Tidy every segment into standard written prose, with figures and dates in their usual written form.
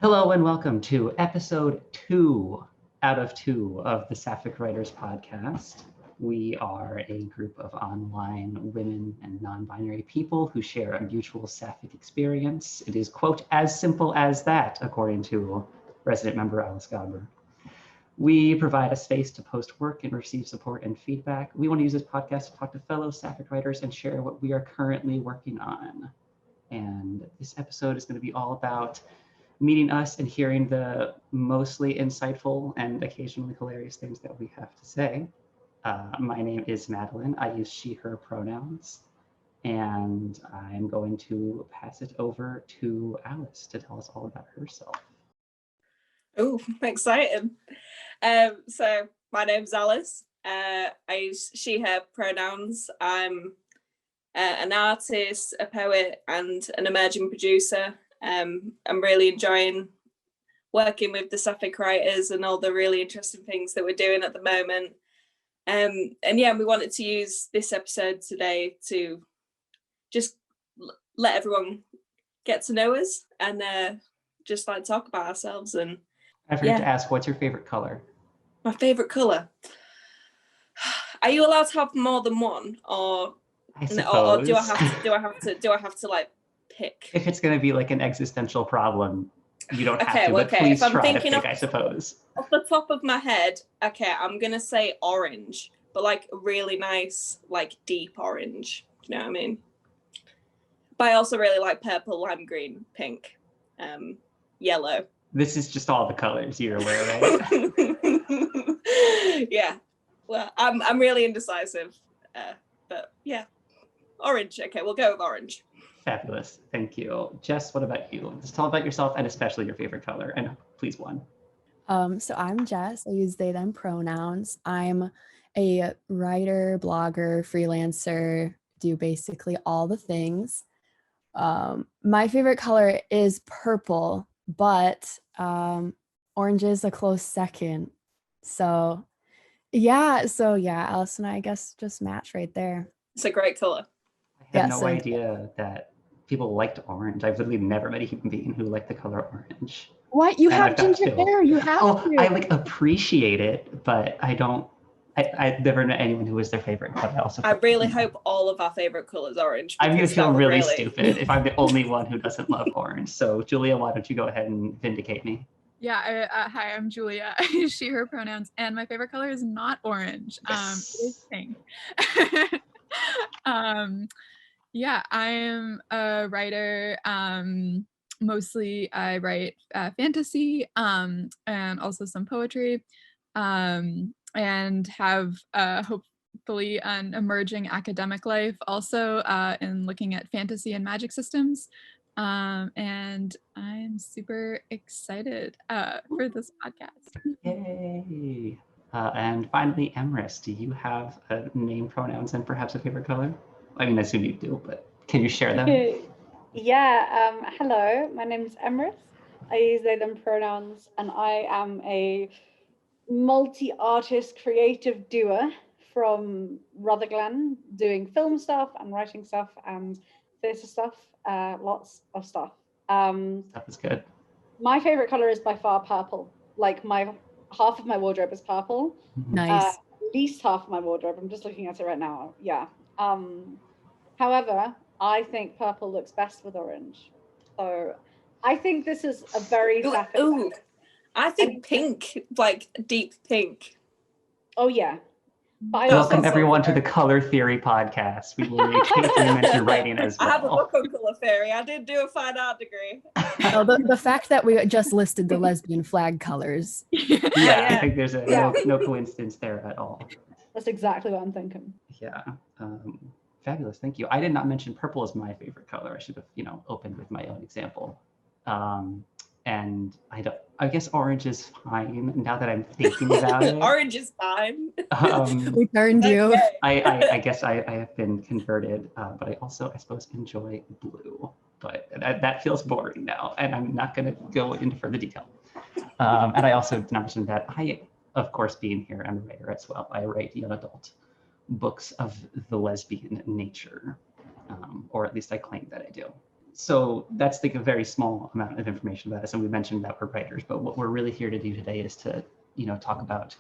Hello and welcome to episode 2 out of 2 of the Sapphic Writers Podcast. We are a group of online women and non-binary people who share a mutual Sapphic experience. It is, quote, as simple as that, according to resident member Alice Gobber. We provide a space to post work and receive support and feedback. We want to use this podcast to talk to fellow Sapphic writers and share what we are currently working on. And this episode is going to be all about meeting us and hearing the mostly insightful and occasionally hilarious things that we have to say. My name is Madelyn. I use she, her pronouns. And I'm going to pass it over to Alice to tell us all about herself. Oh, exciting. So my name's Alice. I use she, her pronouns. I'm an artist, a poet, and an emerging producer. I'm really enjoying working with the Sapphic Writers and all the really interesting things that we're doing at the moment. And yeah, we wanted to use this episode today to just let everyone get to know us and just like talk about ourselves. And I forgot to ask, what's your favorite color? My favorite color. Are you allowed to have more than one, or do I have to like pick? If it's going to be like an existential problem, you don't have to, but please try to pick, I suppose. Off the top of my head, okay, I'm going to say orange, but like really nice, like deep orange. Do you know what I mean? But I also really like purple, lime green, pink, yellow. This is just all the colors you're aware, right? Yeah. Well, I'm really indecisive, but yeah, orange. Okay, we'll go with orange. Fabulous. Thank you. Jess, what about you? Just tell about yourself and especially your favorite color, and please one. So I'm Jess. I use they, them pronouns. I'm a writer, blogger, freelancer, do basically all the things. My favorite color is purple, but orange is a close second. So yeah, Alice and I guess just match right there. It's a great color. I had no idea that people liked orange. I've literally never met a human being who liked the color orange. What? You have ginger hair. You have to. I like appreciate it, but I don't. I've never met anyone who was their favorite color. I really hope all of our favorite colors are orange. I'm gonna feel really stupid if I'm the only one who doesn't love orange. So Julia, why don't you go ahead and vindicate me? Yeah, hi, I'm Julia. She, her pronouns, and my favorite color is not orange. Yes. It is pink. Yeah, I am a writer. Mostly I write fantasy and also some poetry, and have hopefully an emerging academic life also in looking at fantasy and magic systems. And I'm super excited for this podcast. Yay! And finally, Emrys, do you have name, pronouns, and perhaps a favorite color? I mean, I assume you do, but can you share them? Yeah, hello, my name is Emrys. I use they, them pronouns, and I am a multi-artist creative doer from Rutherglen, doing film stuff and writing stuff and theatre stuff, lots of stuff. That was good. My favorite color is by far purple. Like half of my wardrobe is purple. Nice. At least half of my wardrobe. I'm just looking at it right now. Yeah. However, I think purple looks best with orange. So I think this is a very Sapphic. Ooh, I think pink, like deep pink. Oh yeah. Welcome everyone to the Color Theory Podcast. We will occasionally mention writing as well. I have a book on color theory. I did do a fine art degree. Oh, the fact that we just listed the lesbian flag colors. Yeah, I think there's no coincidence there at all. That's exactly what I'm thinking. Yeah. Fabulous. Thank you. I did not mention purple as my favorite color. I should have, opened with my own example. And I guess orange is fine now that I'm thinking about it. Orange is fine. We turned you. I guess I have been converted, but I also, I suppose, enjoy blue. But that feels boring now, and I'm not going to go into further detail. And I also did not mention that I, of course, being here, I'm a writer as well. I write young adult books of the lesbian nature, or at least I claim that I do. So that's like a very small amount of information about us, and we mentioned that we're writers, but what we're really here to do today is to, talk about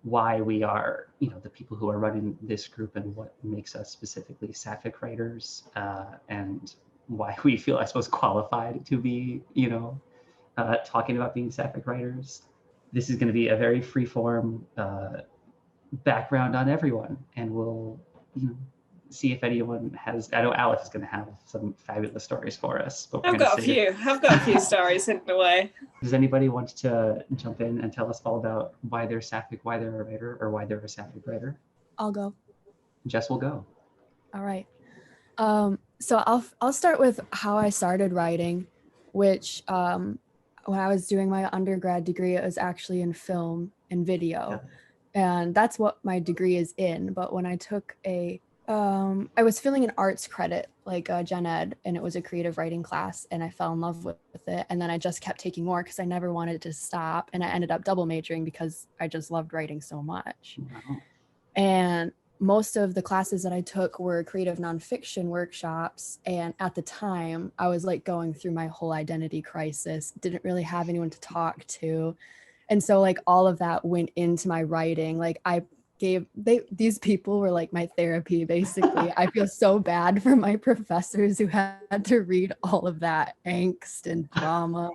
why we are, the people who are running this group and what makes us specifically Sapphic writers, and why we feel, I suppose, qualified to be, talking about being Sapphic writers. This is going to be a very free-form background on everyone, and we'll, see if anyone has. I know Alice is going to have some fabulous stories for us. But I've got a few stories hidden away. Does anybody want to jump in and tell us all about why they're Sapphic, why they're a writer, or why they're a Sapphic writer? I'll go. Jess will go. All right. So I'll start with how I started writing, which when I was doing my undergrad degree, it was actually in film and video. Yeah. And that's what my degree is in. But when I took I was filling an arts credit, like gen ed, and it was a creative writing class, and I fell in love with it. And then I just kept taking more because I never wanted to stop. And I ended up double majoring because I just loved writing so much. Wow. And most of the classes that I took were creative nonfiction workshops. And at the time, I was like going through my whole identity crisis, didn't really have anyone to talk to. And so like all of that went into my writing. Like these people were like my therapy, basically. I feel so bad for my professors who had to read all of that angst and drama.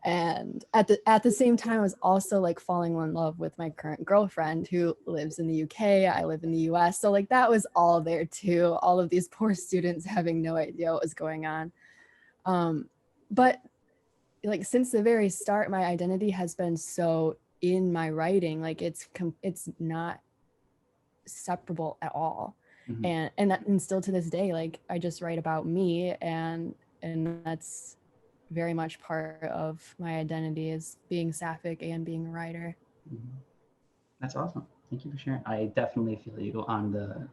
And at the same time, I was also like falling in love with my current girlfriend who lives in the UK. I live in the US. So like that was all there too. All of these poor students having no idea what was going on. But like since the very start, my identity has been so in my writing, like it's not separable at all. Mm-hmm. And still to this day, like I just write about me, and that's very much part of my identity, is being Sapphic and being a writer. Mm-hmm. That's awesome. Thank you for sharing. I definitely feel you on the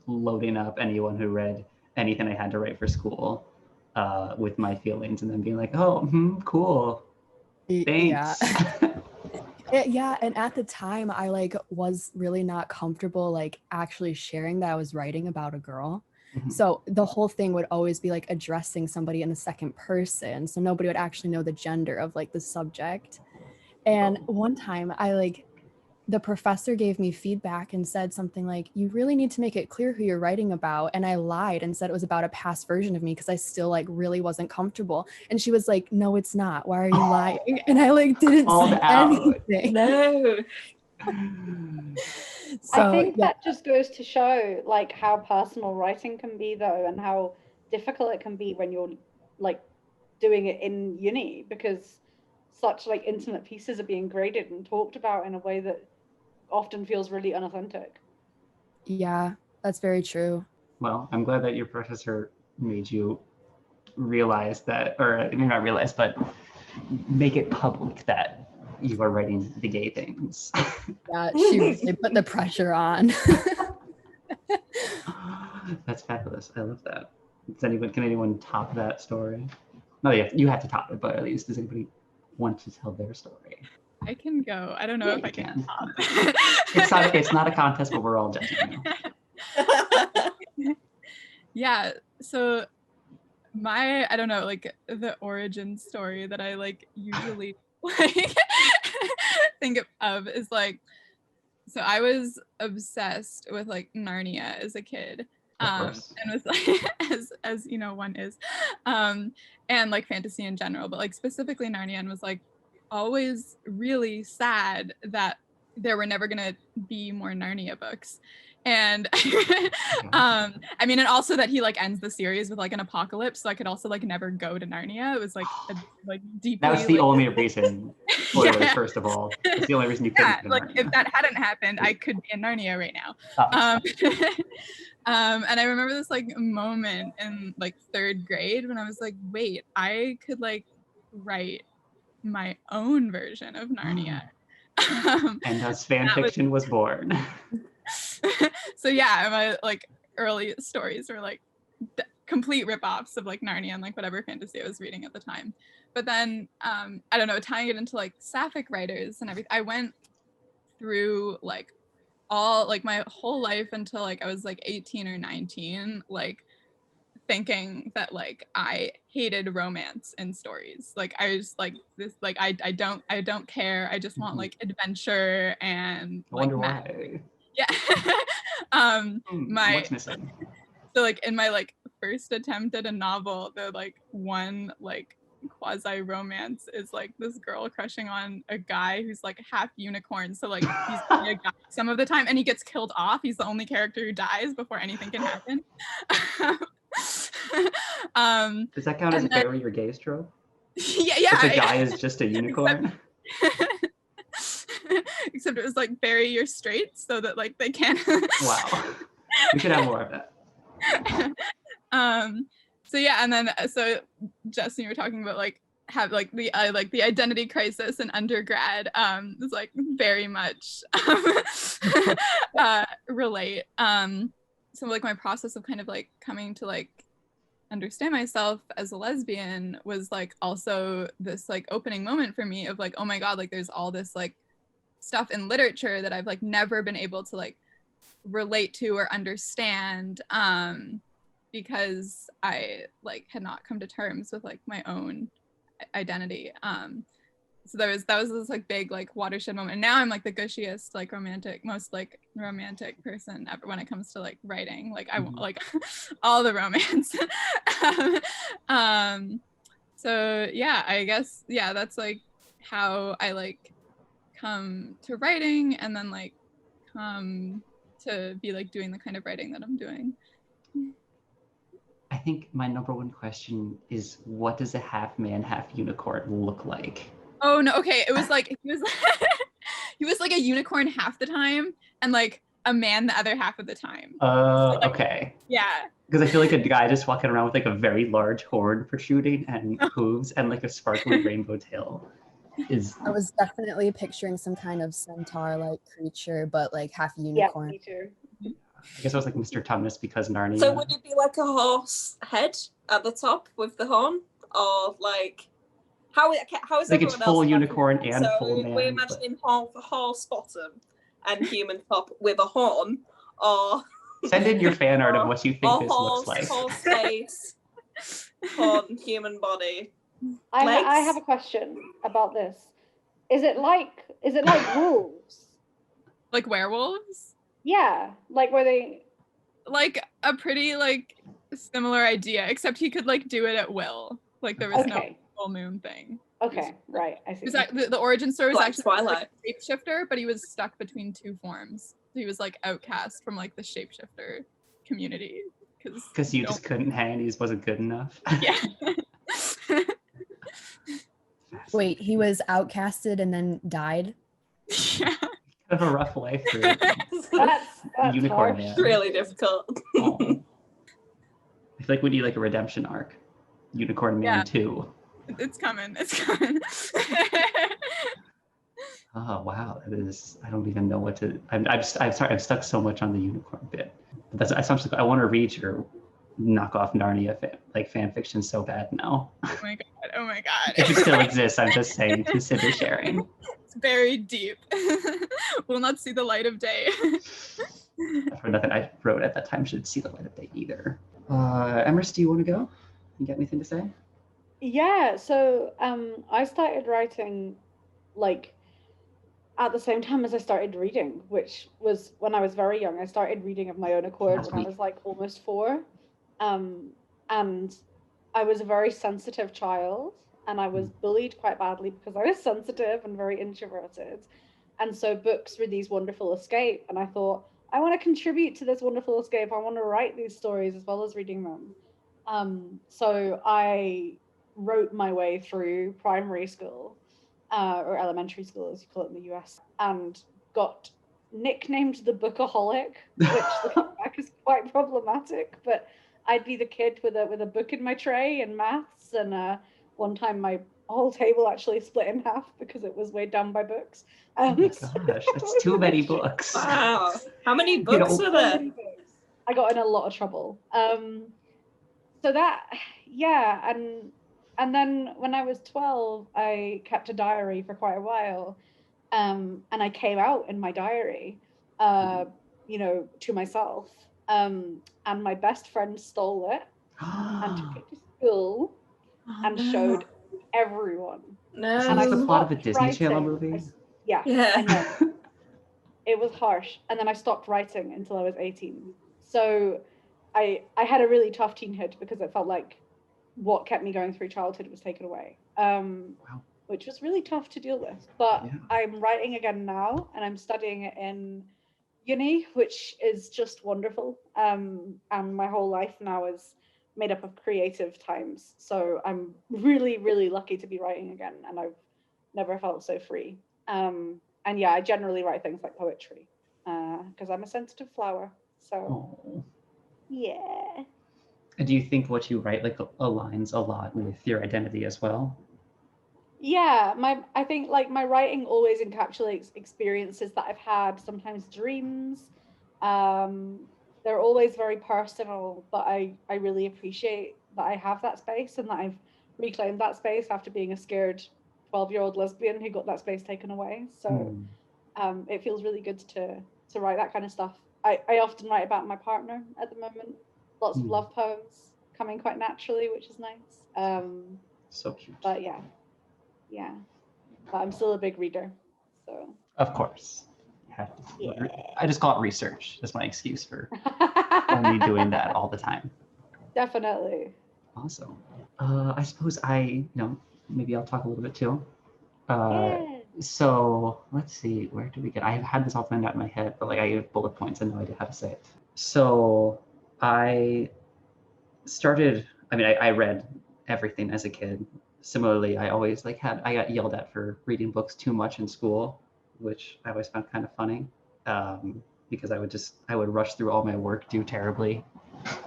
loading up anyone who read anything I had to write for school with my feelings, and then being like, oh, cool, thanks. Yeah, and at the time I like was really not comfortable like actually sharing that I was writing about a girl. Mm-hmm. So the whole thing would always be like addressing somebody in the second person, so nobody would actually know the gender of like the subject. And one time the professor gave me feedback and said something like, you really need to make it clear who you're writing about. And I lied and said it was about a past version of me because I still like really wasn't comfortable. And she was like, no, it's not. Why are you lying? And I like didn't say anything. No. So, I think that just goes to show like how personal writing can be though, and how difficult it can be when you're like doing it in uni, because such like intimate pieces are being graded and talked about in a way that often feels really unauthentic. Yeah, that's very true. Well, I'm glad that your professor made you realize that, or maybe not realize, but make it public that you are writing the gay things. Yeah, she really put the pressure on. That's fabulous. I love that. Can anyone top that story? No, you have to top it, but at least does anybody want to tell their story? I can go. I don't know if I can. It's not a contest, but we're all judging you. Yeah. So I don't know, like the origin story that I like usually like think of is like, so I was obsessed with like Narnia as a kid. And was like as you know one is, and like fantasy in general, but like specifically Narnia, and was like always really sad that there were never gonna be more Narnia books. And I mean, and also that he like ends the series with like an apocalypse, so I could also like never go to Narnia. It was like deeply. That was the only reason. Spoilers, yeah. First of all, it's the only reason you couldn't. Yeah, like Narnia. If that hadn't happened, I could be in Narnia right now. And I remember this like moment in like third grade when I was like, wait, I could like write my own version of Narnia. And thus fan fiction was born. So yeah, my like early stories were like complete rip-offs of like Narnia and like whatever fantasy I was reading at the time. But then I don't know, tying it into like Sapphic writers and everything, I went through like all like my whole life until like I was like 18 or 19, like thinking that like I hated romance in stories. Like I was like this, like I don't care. I just want like adventure and I like wonder magic. why. Yeah. What's missing? So like in my like first attempt at a novel, the like one like quasi romance is like this girl crushing on a guy who's like half unicorn. So like he's only a guy some of the time, and he gets killed off. He's the only character who dies before anything can happen. Does that count as a bury or gaze trope? Yeah. If the guy is just a unicorn? Except it was like bury your straight so that like they can. Wow. We could have more of that. So yeah, and then so Jess, you were talking about like have like the identity crisis in undergrad is like very much relate. So like my process of kind of like coming to like understand myself as a lesbian was like also this like opening moment for me of like, oh my god, like there's all this like stuff in literature that I've like never been able to like relate to or understand because I like had not come to terms with like my own identity. So that was this like big like watershed moment. And now I'm like the gushiest like most romantic person ever when it comes to like writing. Like I want like all the romance. So yeah, I guess that's like how I like come to writing, and then like come to be like doing the kind of writing that I'm doing. I think my number one question is, what does a half man, half unicorn look like? Oh no, okay. It was like he was like a unicorn half the time and like a man the other half of the time. So, like, Okay. Yeah. Because I feel like a guy just walking around with like a very large horn protruding and hooves and like a sparkling rainbow tail is. I was definitely picturing some kind of centaur-like creature, but like half unicorn. Yeah, me too. I guess I was like Mr. Tumnus because Narnia. So would it be like a horse head at the top with the horn, or like how is like everyone it's full else unicorn imagining? and So full man. we're imagining horse bottom and human top with a horn, or Send in your fan art of what you think this looks like. Horse face, horn, human body. I have a question about this. Is it like wolves? Like werewolves? Yeah, like were they? Like a pretty like similar idea, except he could like do it at will. Like there was no full moon thing. Okay, right. I see. The origin story was Like actually Twilight. like a shapeshifter, but he was stuck between two forms. So he was like outcast from like the shapeshifter community because you just couldn't hang. He just wasn't good enough. Yeah. Wait, he was outcasted and then died? Yeah. Kind of a rough life for That's unicorn harsh. man. Really difficult. Oh. I feel like we need like a redemption arc. Unicorn Man 2. It's coming. It's coming. Oh wow, that is. I don't even know what to. I'm sorry. I'm stuck so much on the unicorn bit. But I want to read your knockoff Narnia fan fiction so bad now. Oh my god. If it still exists, I'm just saying. Consider sharing. It's buried deep. Will not see the light of day. For nothing I wrote at that time should see the light of day either. Emrys, do you want to go? You got anything to say? Yeah, so I started writing like at the same time as I started reading, which was when I was very young. I started reading of my own accord when I was like almost 4. And I was a very sensitive child, and I was bullied quite badly because I was sensitive and very introverted. And so books were these wonderful escape, and I thought, I want to contribute to this wonderful escape. I want to write these stories as well as reading them. So I wrote my way through primary school, or elementary school, as you call it in the US, and got nicknamed the Bookaholic, which looking back is quite problematic. But I'd be the kid with a book in my tray and maths, and one time my whole table actually split in half because it was weighed down by books. Oh my gosh, that's too many books. Wow. How many books were there? I got in a lot of trouble. So that, yeah, and then when I was 12, I kept a diary for quite a while, and I came out in my diary, to myself, and my best friend stole it and took it to school and showed everyone. No. Sounds like the I plot of a stopped Disney Channel writing. movie. Yeah, Yeah. I know. It was harsh. And then I stopped writing until I was 18. So I had a really tough teenhood because it felt like what kept me going through childhood was taken away, which was really tough to deal with. But Yeah. I'm writing again now, and I'm studying it in uni, which is just wonderful. And my whole life now is made up of creative times. So I'm really, really lucky to be writing again, and I've never felt so free. And yeah, I generally write things like poetry because I'm a sensitive flower. So Oh. yeah. And do you think what you write like aligns a lot with your identity as well? Yeah, I think like my writing always encapsulates experiences that I've had, sometimes dreams. They're always very personal, but I really appreciate that I have that space and that I've reclaimed that space after being a scared 12-year-old lesbian who got that space taken away. So it feels really good to write that kind of stuff. I often write about my partner at the moment. Lots of love poems coming quite naturally, which is nice. So cute. But yeah. But I'm still a big reader. So Of course. yeah. I just call it research. That's my excuse for only doing that all the time. Definitely. Awesome. I suppose maybe I'll talk a little bit too. Yeah. So let's see, where do we get? I've had this all planned out in my head, but like I have bullet points and no idea how to say it. So I read everything as a kid. Similarly, I always I got yelled at for reading books too much in school, which I always found kind of funny, because I would rush through all my work, do terribly,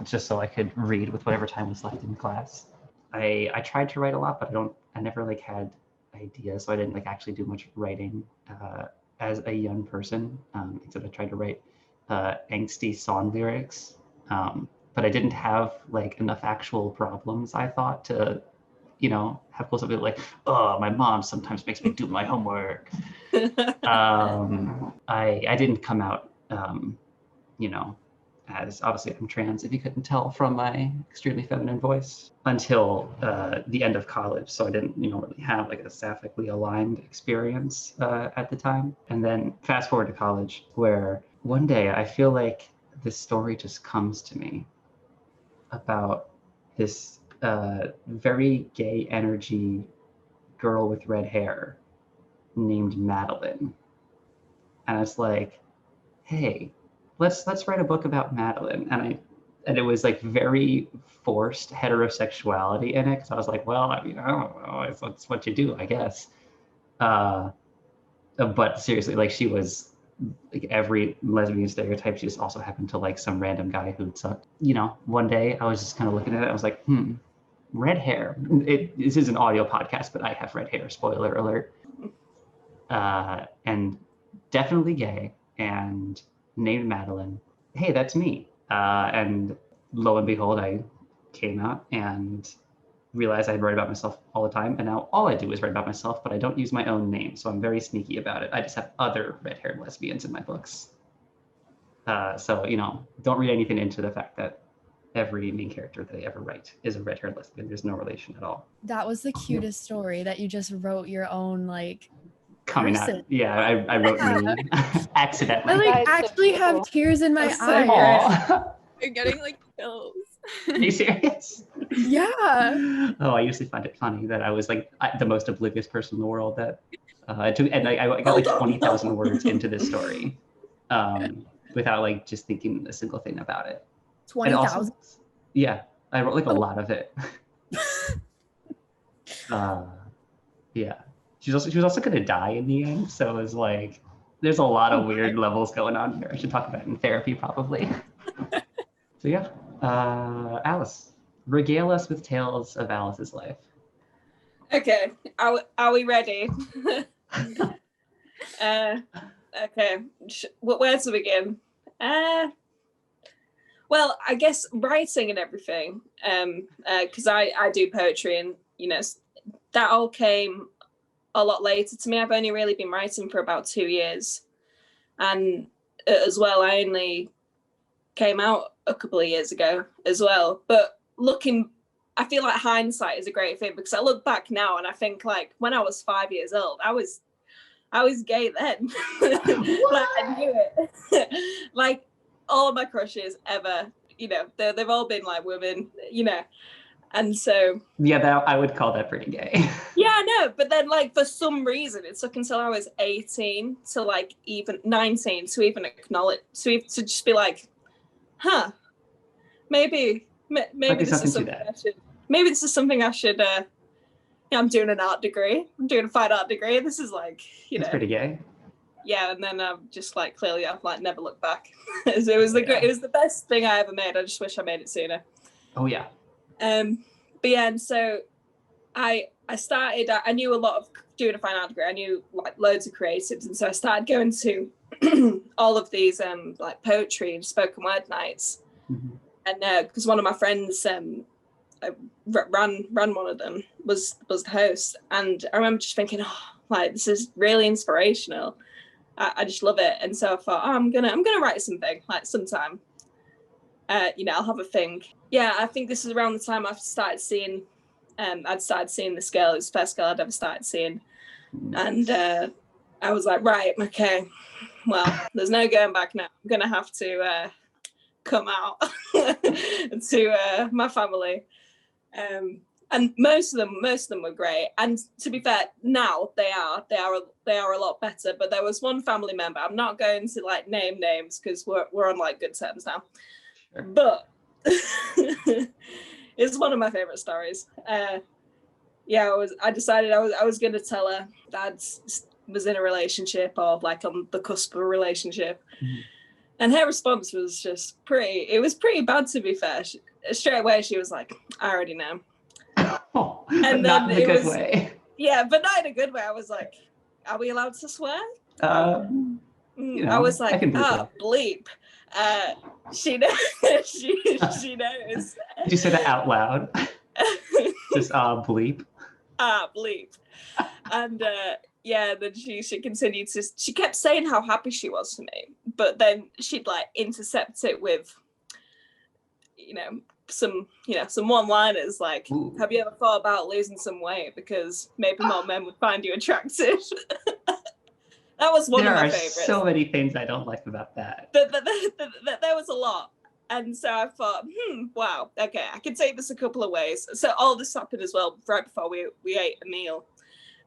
just so I could read with whatever time was left in class. I tried to write a lot, but I never had ideas, so I didn't actually do much writing as a young person, except I tried to write angsty song lyrics, but I didn't have enough actual problems, I thought, to have close up with oh, my mom sometimes makes me do my homework. I didn't come out, as obviously I'm trans, if you couldn't tell from my extremely feminine voice, until the end of college. So I didn't, really have a sapphically aligned experience at the time. And then fast forward to college, where one day I feel like this story just comes to me about this very gay energy girl with red hair named Madelyn. And I was like, hey, let's write a book about Madelyn. And it was very forced heterosexuality in it, because I was like, well, I don't know, it's what you do, I guess. But seriously, she was every lesbian stereotype. She just also happened to some random guy who'd sucked. One day I was just kind of looking at it, I was like, red hair. This is an audio podcast, but I have red hair, spoiler alert. And definitely gay, and named Madelyn. Hey, that's me. And lo and behold, I came out and realized I'd write about myself all the time. And now all I do is write about myself, but I don't use my own name. So I'm very sneaky about it. I just have other red-haired lesbians in my books. So, don't read anything into the fact that every main character that I ever write is a red-haired lesbian. There's no relation at all. That was the cutest story, that you just wrote your own coming person. out. Yeah, I wrote me accidentally. I That is so actually have beautiful. tears in my That's so eyes. Aw. You're getting chills. Are you serious? Yeah. Oh, I usually find it funny that I was the most oblivious person in the world that I got 20,000 words into this story, without just thinking a single thing about it. 20,000. Yeah, I wrote a lot of it. Yeah, she was also gonna die in the end, so it was there's a lot of weird levels going on here. I should talk about it in therapy probably. So yeah, Alice, regale us with tales of Alice's life. Okay, are we ready? Okay, where to begin? Well, I guess writing and everything, because I do poetry, and that all came a lot later to me. I've only really been writing for about 2 years, and as well, I only came out a couple of years ago as well. But I feel like hindsight is a great thing, because I look back now and I think, like, when I was 5 years old, I was gay then. Like, I knew it. Like, all of my crushes ever, you know, they've all been like women, you know. And so yeah, I would call that pretty gay. yeah, I know, but then, like, for some reason it took until I was 18 to, like, even 19 to even acknowledge, to just be like, huh, maybe this is something I should, maybe this is something I should I'm doing an art degree, I'm doing a fine art degree, this is, like, you know, It's pretty gay. yeah. And then I'm just like, clearly I've, like, never looked back. It was the best thing I ever made. I just wish I made it sooner. Oh yeah. But yeah, and so I started, I knew a lot of doing a fine art degree, I knew, like, loads of creatives, and so I started going to all of these like poetry and spoken word nights. Mm-hmm. And because one of my friends ran one of them, was the host, and I remember just thinking, oh, like, this is really inspirational. I just love it. And so I thought, oh, I'm gonna write something, like, sometime. You know, I'll have a think. Yeah, I think this is around the time I'd started seeing this girl. It was the first girl I'd ever started seeing. Nice. And I was like, right, okay, well, there's no going back now. I'm gonna have to come out to my family. And most of them were great. And to be fair, now they are a lot better. But there was one family member, I'm not going to, like, name names because we're on, like, good terms now. Sure. But it's one of my favorite stories. Yeah, I decided I was going to tell her Dad was in a relationship, or, like, on the cusp of a relationship. Mm-hmm. And her response was just pretty bad, to be fair. Straight away she was like, I already know. Oh, and not in a good way. Yeah, but not in a good way. I was like, are we allowed to swear? You know, I was like, bleep. She knows. she knows. Did you say that out loud? Just bleep. Bleep. And yeah, then she continued to, she kept saying how happy she was for me, but then she'd, like, intercept it with, some one-liners, like, ooh, have you ever thought about losing some weight because maybe more men would find you attractive? That was one of my favorites. There are so many things I don't like about that. There was a lot. And so I thought, wow, okay, I can take this a couple of ways. So all this happened as well right before we ate a meal.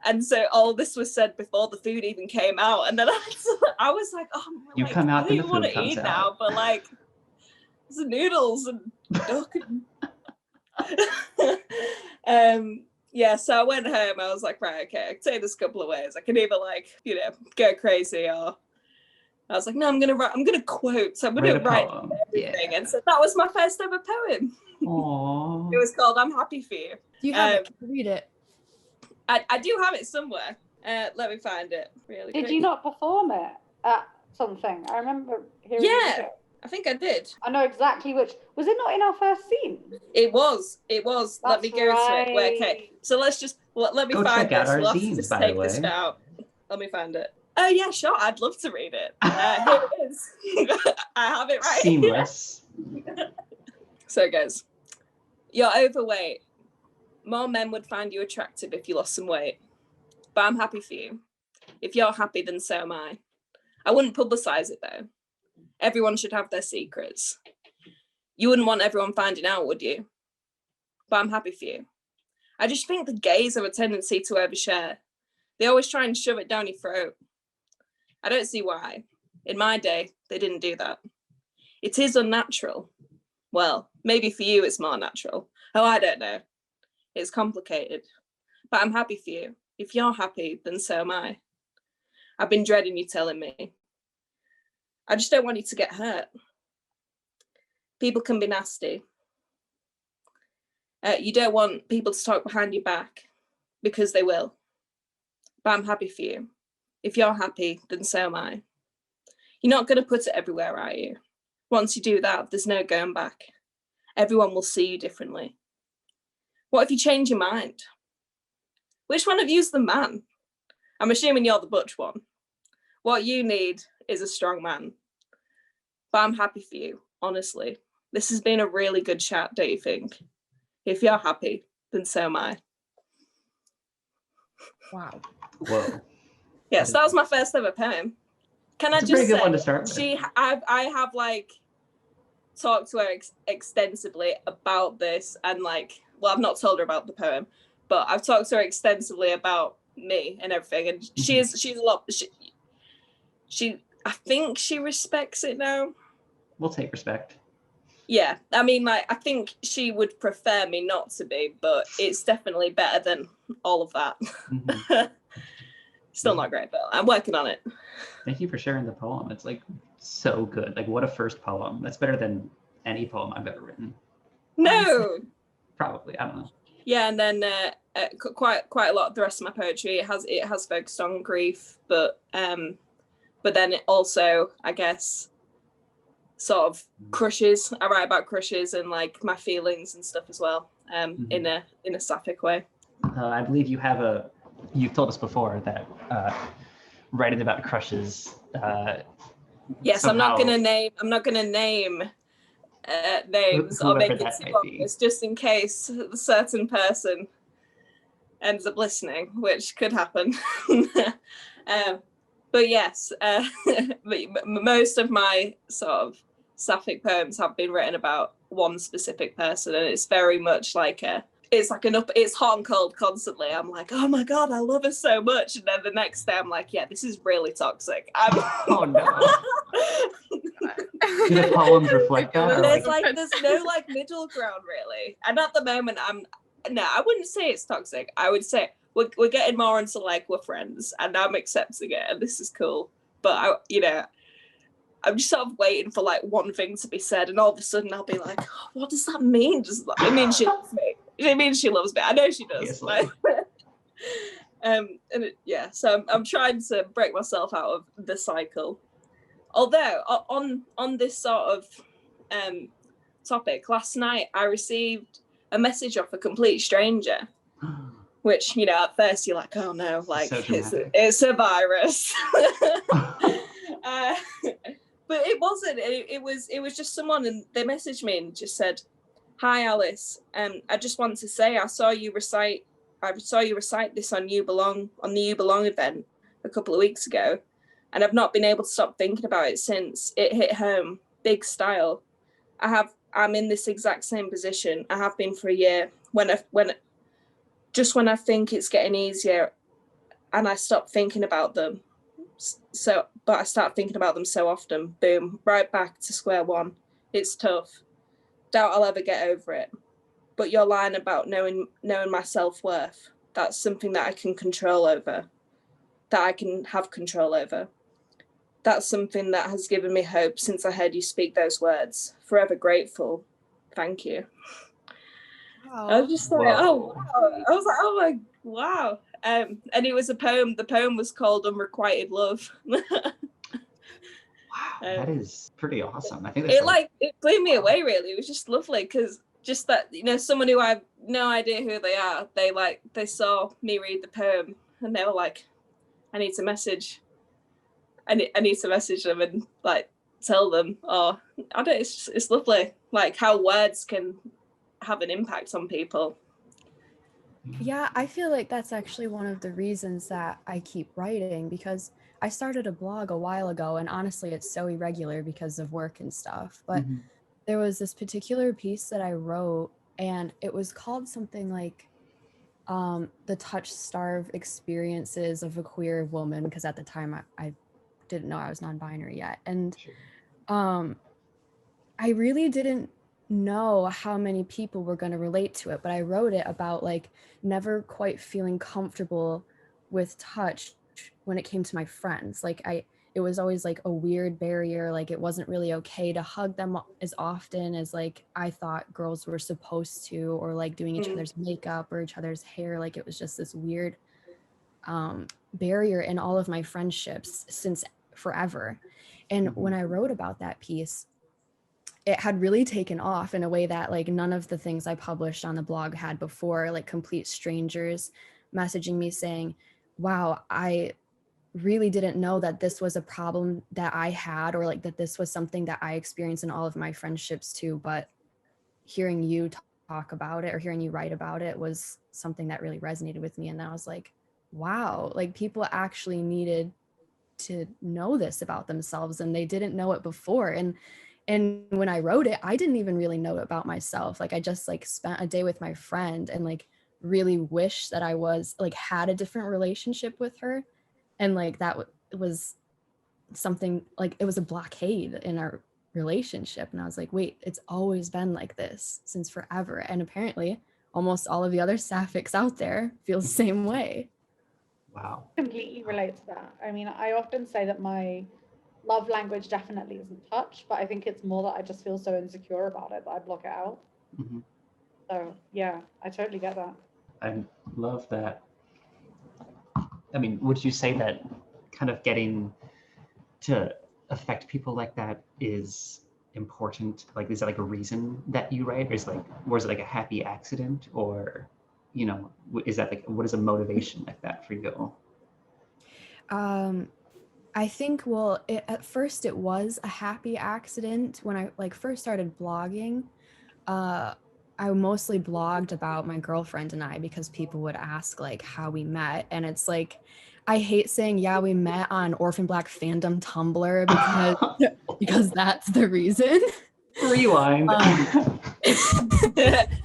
And so all this was said before the food even came out. And then I was like, oh, you like, come out I don't even want to eat now, but, like, there's noodles and duck and yeah, so I went home. I was like, right, okay, I can take this a couple of ways. I can either, like, go crazy, or I was like, no, I'm gonna quote. So I'm gonna write everything. Yeah. And so that was my first ever poem. Aww. It was called "I'm Happy for You." Do you have it? Read it. I do have it somewhere. Let me find it. Really. Did you not perform it at something? I remember hearing. Yeah, I think I did. I know exactly which. Was it not in our first scene? It was. That's let me go to it. Wait, okay, so let's just let me find this. We'll have to just take this out. Let me find it. Oh yeah, sure. I'd love to read it. Here it is. I have it right. Seamless. So it goes. You're overweight. More men would find you attractive if you lost some weight. But I'm happy for you. If you're happy, then so am I. I wouldn't publicize it though. Everyone should have their secrets. You wouldn't want everyone finding out, would you? But I'm happy for you. I just think the gays have a tendency to overshare. They always try and shove it down your throat. I don't see why. In my day, they didn't do that. It is unnatural. Well, maybe for you it's more natural. Oh, I don't know. It's complicated. But I'm happy for you. If you're happy, then so am I. I've been dreading you telling me. I just don't want you to get hurt. People can be nasty. You don't want people to talk behind your back, because they will. But I'm happy for you. If you're happy, then so am I. You're not going to put it everywhere, are you? Once you do that, there's no going back. Everyone will see you differently. What if you change your mind? Which one of you's the man? I'm assuming you're the butch one. What you need is a strong man. But I'm happy for you, honestly. This has been a really good chat, don't you think? If you're happy, then so am I. Wow. Whoa. Yes, that was my first ever poem. Can I It's a just pretty good say, one to start with. I have like talked to her extensively about this, and like, well, I've not told her about the poem, but I've talked to her extensively about me and everything, and she's a lot. She I think she respects it now. We'll take respect. Yeah, I mean, like, I think she would prefer me not to be, but it's definitely better than all of that. Still not great, but I'm working on it. Thank you for sharing the poem. It's like so good. Like, what a first poem. That's better than any poem I've ever written. No. Probably, I don't know. Yeah, and then quite a lot of the rest of my poetry it has focused on grief, but then it also, I guess, sort of crushes. I write about crushes and like my feelings and stuff as well, in a sapphic way. I believe you've told us before that writing about crushes. Yes, somehow... I'm not gonna name names or make it too obvious, just in case a certain person ends up listening, which could happen. But yes, but most of my sort of sapphic poems have been written about one specific person, and it's very much like it's hot and cold constantly. I'm like, oh my god, I love her so much, and then the next day I'm like, yeah, this is really toxic. Oh no. Do the poems reflect that? There's no like middle ground really, and at the moment I wouldn't say it's toxic. I would say we're getting more into like we're friends, and I'm accepting it, and this is cool. But I'm just sort of waiting for like one thing to be said, and all of a sudden I'll be like, oh, what does that mean? It means she loves me. It means she loves me. I know she does. Like, so I'm trying to break myself out of the cycle. Although on this sort of topic, last night I received a message off a complete stranger, which at first you're like, oh no, like so it's a virus. But it wasn't. It was just someone, and they messaged me and just said, "Hi Alice, I just want to say I saw you recite this on the You Belong event a couple of weeks ago, and I've not been able to stop thinking about it since. It hit home, big style. I'm in this exact same position. I have been for a year. When I think it's getting easier, and I stop thinking about them. But I start thinking about them so often, boom, right back to square one. It's tough. Doubt I'll ever get over it. But your line about knowing my self-worth, that's something that I can control over, that I can have control over. That's something that has given me hope since I heard you speak those words. Forever grateful. Thank you." Wow. I was just like, oh, wow. I was like, oh my, wow. And it was a poem. The poem was called Unrequited Love. Wow, that is pretty awesome. I think it blew me away, really. It was just lovely, because just that, someone who I have no idea who they are, they saw me read the poem, and they were like, I need to message them and like tell them. Oh, I don't. It's lovely, like how words can have an impact on people. Yeah, I feel like that's actually one of the reasons that I keep writing, because I started a blog a while ago, and honestly it's so irregular because of work and stuff, but there was this particular piece that I wrote, and it was called something like the touch-starved experiences of a queer woman, because at the time I didn't know I was non-binary yet, and I really didn't know how many people were going to relate to it, but I wrote it about like never quite feeling comfortable with touch when it came to my friends. Like it was always like a weird barrier, like it wasn't really okay to hug them as often as like I thought girls were supposed to, or like doing each other's makeup or each other's hair. Like it was just this weird barrier in all of my friendships since forever. And when I wrote about that piece, it had really taken off in a way that like none of the things I published on the blog had before, like complete strangers messaging me saying, wow, I really didn't know that this was a problem that I had, or like that this was something that I experienced in all of my friendships too. But hearing you talk about it or hearing you write about it was something that really resonated with me. And I was like, wow, like people actually needed to know this about themselves and they didn't know it before. And when I wrote it, I didn't even really know about myself. Like I just like spent a day with my friend and like really wish that I was like had a different relationship with her. And like that was something, like it was a blockade in our relationship. And I was like, wait, it's always been like this since forever. And apparently almost all of the other Sapphics out there feel the same way. Wow. Completely relate to that. I mean, I often say that my love language definitely isn't touch, but I think it's more that I just feel so insecure about it that I block it out. Mm-hmm. So yeah, I totally get that. I love that. I mean, would you say that kind of getting to affect people like that is important? Like, is that like a reason that you write, or is it like a happy accident, or, you know, is that like, what is a motivation like that for you? I think, well, at first it was a happy accident. When I like first started blogging, I mostly blogged about my girlfriend and I because people would ask like how we met. And it's like, I hate saying, yeah, we met on Orphan Black fandom Tumblr because that's the reason. Rewind.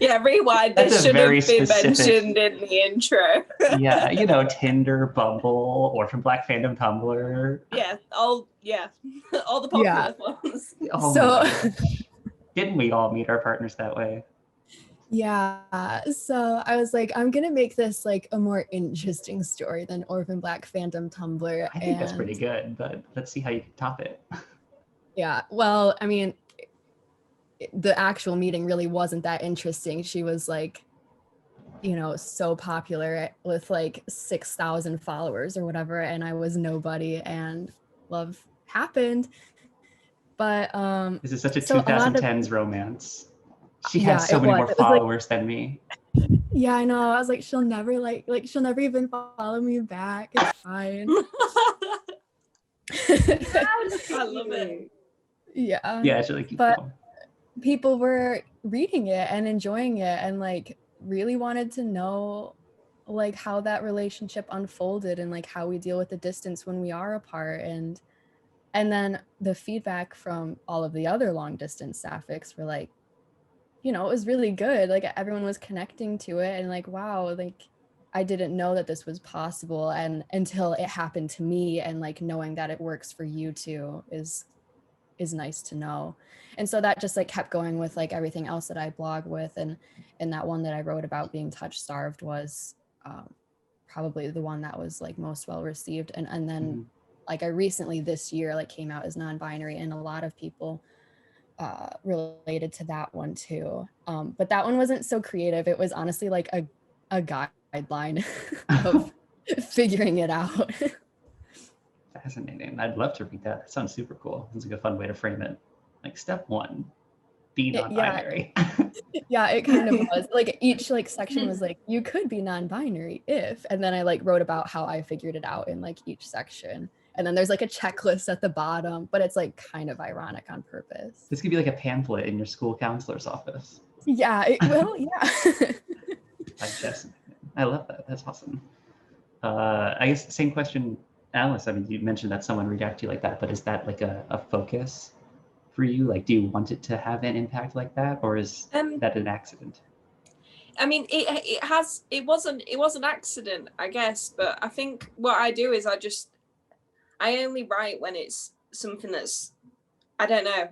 Yeah, rewind. That's This a should very have been specific- mentioned in the intro. Yeah, you know, Tinder, Bumble, Orphan Black fandom Tumblr. Yeah, all the popular ones. Oh So- my God. Didn't we all meet our partners that way? Yeah, so I was like, I'm gonna make this like a more interesting story than Orphan Black fandom Tumblr. I think that's pretty good, but let's see how you top it. Yeah, well, I mean, the actual meeting really wasn't that interesting. She was like, you know, so popular with like 6,000 followers or whatever, and I was nobody, and love happened. But This is such a so a lot of- 2010s romance. She Yeah, had so it many was. more It was like- followers than me. Yeah, I know. I was like, she'll never she'll never even follow me back. It's fine. I love it. Yeah. Yeah, she like keep but- going. People were reading it and enjoying it and like really wanted to know like how that relationship unfolded and like how we deal with the distance when we are apart. And then the feedback from all of the other long distance Sapphics were like, you know, it was really good. Like everyone was connecting to it and like, wow, like I didn't know that this was possible. And until it happened to me, and like knowing that it works for you too is nice to know. And so that just like kept going with like everything else that I blog with, and that one that I wrote about being touch starved was probably the one that was like most well received. And then like I recently this year like came out as non-binary, and a lot of people related to that one too. But that one wasn't so creative. It was honestly like a guideline of figuring it out. Fascinating. I'd love to read that. That sounds super cool. It's like a fun way to frame it. Like step 1, be non-binary. Yeah, it kind of was. Like each like section was like, you could be non-binary if, and then I like wrote about how I figured it out in like each section. And then there's like a checklist at the bottom, but it's like kind of ironic on purpose. This could be like a pamphlet in your school counselor's office. Yeah, it will. Yeah. Like Jess. I love that. That's awesome. I guess same question, Alice. I mean, you mentioned that someone reacted to you like that, but is that like a focus for you? Like, do you want it to have an impact like that, or is that an accident? I mean, it was an accident, I guess, but I think what I do is I only write when it's something that's, I don't know,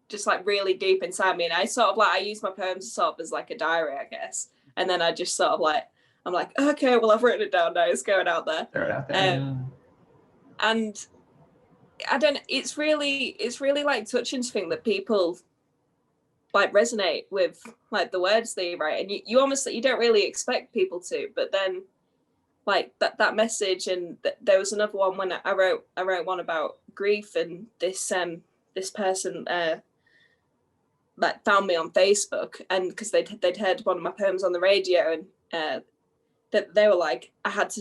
just like really deep inside me. And I sort of like, I use my poems sort of as like a diary, I guess. And then I just sort of like, I'm like, okay, well, I've written it down now, it's going out there. Throw it out there. And I don't, it's really like touching to think that people like resonate with like the words that you write. And you almost, you don't really expect people to, but then like that message. And there was another one when I wrote one about grief, and this person like found me on Facebook, and because they'd heard one of my poems on the radio, and that they were like, I heard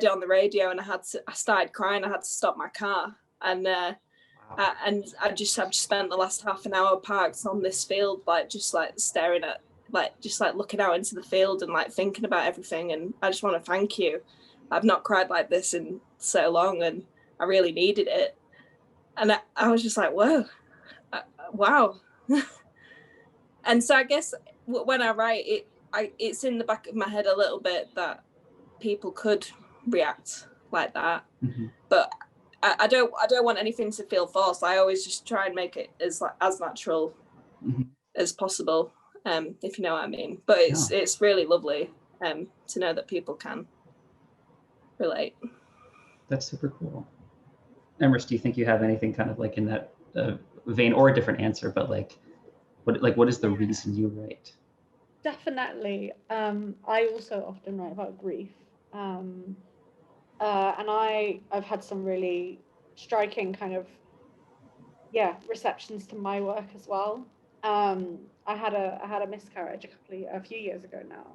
it on the radio, and I started crying. I had to stop my car, and and I've just spent the last half an hour parked on this field, like just like staring at like just like looking out into the field and like thinking about everything, and I just want to thank you. I've not cried like this in so long, and I really needed it. And I was just like, whoa, wow. And so I guess when I write it, it's in the back of my head a little bit that people could react like that, but I don't want anything to feel forced. I always just try and make it as natural as possible, if you know what I mean. But it's really lovely to know that people can relate. That's super cool. Emrys, do you think you have anything kind of like in that vein, or a different answer, but what is the reason you write? Definitely. I also often write about grief. And I've had some really striking kind of receptions to my work as well. I had a miscarriage a few years ago now,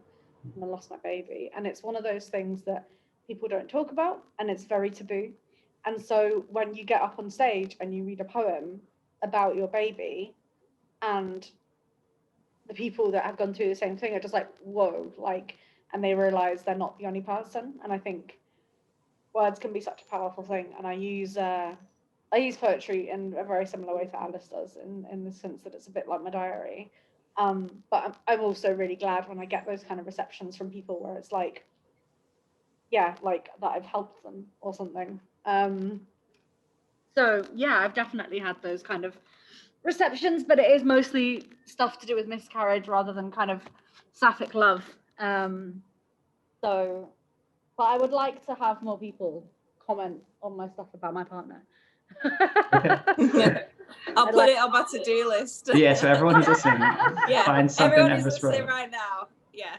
and I lost my baby, and it's one of those things that people don't talk about, and it's very taboo. And so when you get up on stage and you read a poem about your baby, and the people that have gone through the same thing are just like, whoa, like, and they realize they're not the only person. And I think words can be such a powerful thing. And I use poetry in a very similar way to Alice does, in the sense that it's a bit like my diary. But I'm also really glad when I get those kind of receptions from people where it's like, yeah, like that I've helped them or something. So yeah, I've definitely had those kind of receptions, but it is mostly stuff to do with miscarriage rather than kind of sapphic love. But I would like to have more people comment on my stuff about my partner. I'll put it on my to-do list. Yeah, so everyone who's listening, find something everyone Emrys who's listening wrote. right now. Yeah.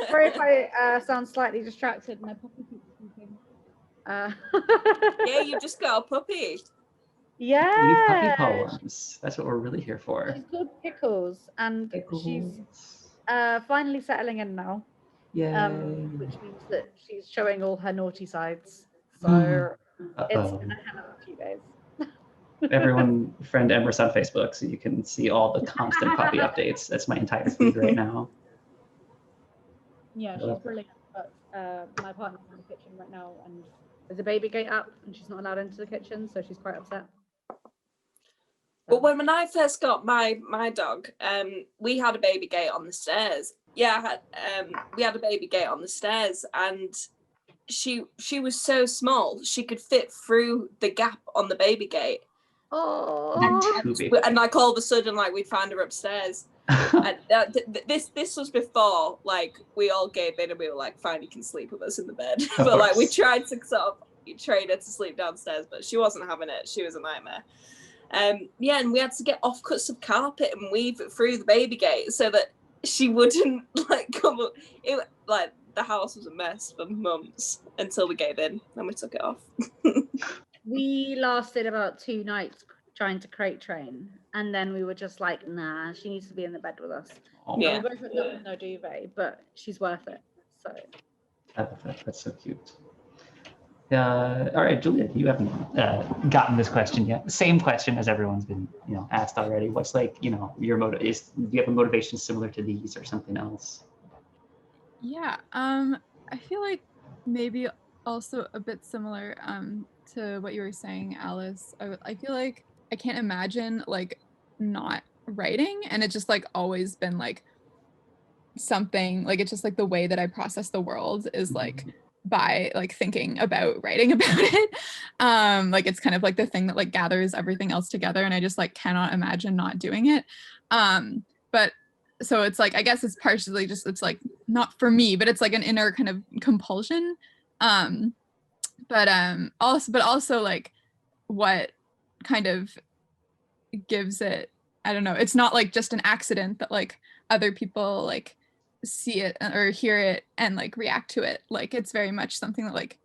Sorry if I sound slightly distracted. My puppy keeps speaking. Yeah, you just got a puppy. Yeah. We need puppy poems. That's what we're really here for. She's called Pickles, and she's finally settling in now. Yay. Which means that she's showing all her naughty sides. So it's been a hell of a few days. Everyone, friend Emrys on Facebook, so you can see all the constant puppy updates. That's my entire feed right now. Yeah, she's brilliant. But my partner's in the kitchen right now, and there's a baby gate up, and she's not allowed into the kitchen, so she's quite upset. But when I first got my dog, we had a baby gate on the stairs. Yeah, we had a baby gate on the stairs, and she was so small she could fit through the gap on the baby gate. Oh. And like all of a sudden, like we'd find her upstairs. And this was before like we all gave in and we were like, fine, you can sleep with us in the bed. But like we tried to sort of train her to sleep downstairs, but she wasn't having it. She was a nightmare. And we had to get offcuts of carpet and weave it through the baby gate so that she wouldn't like come up. It like the house was a mess for months until we gave in and we took it off. We lasted about 2 nights trying to crate train, and then we were just like, nah, she needs to be in the bed with us. Yeah. We both ended up with no duvet, but she's worth it. So that's so cute. All right, Julia, you haven't gotten this question yet. Same question as everyone's been, asked already. What's like, your do you have a motivation similar to these or something else? Yeah, I feel like maybe also a bit similar to what you were saying, Alice. I feel like I can't imagine like not writing, and it's just like always been like something like it's just like the way that I process the world is like by like thinking about writing about it. Like it's kind of like the thing that like gathers everything else together, and I just like cannot imagine not doing it. But so it's like I guess it's partially just it's like not for me, but it's like an inner kind of compulsion. But also like what kind of gives it, I don't know, it's not like just an accident that like other people like see it or hear it and like react to it. Like it's very much something that like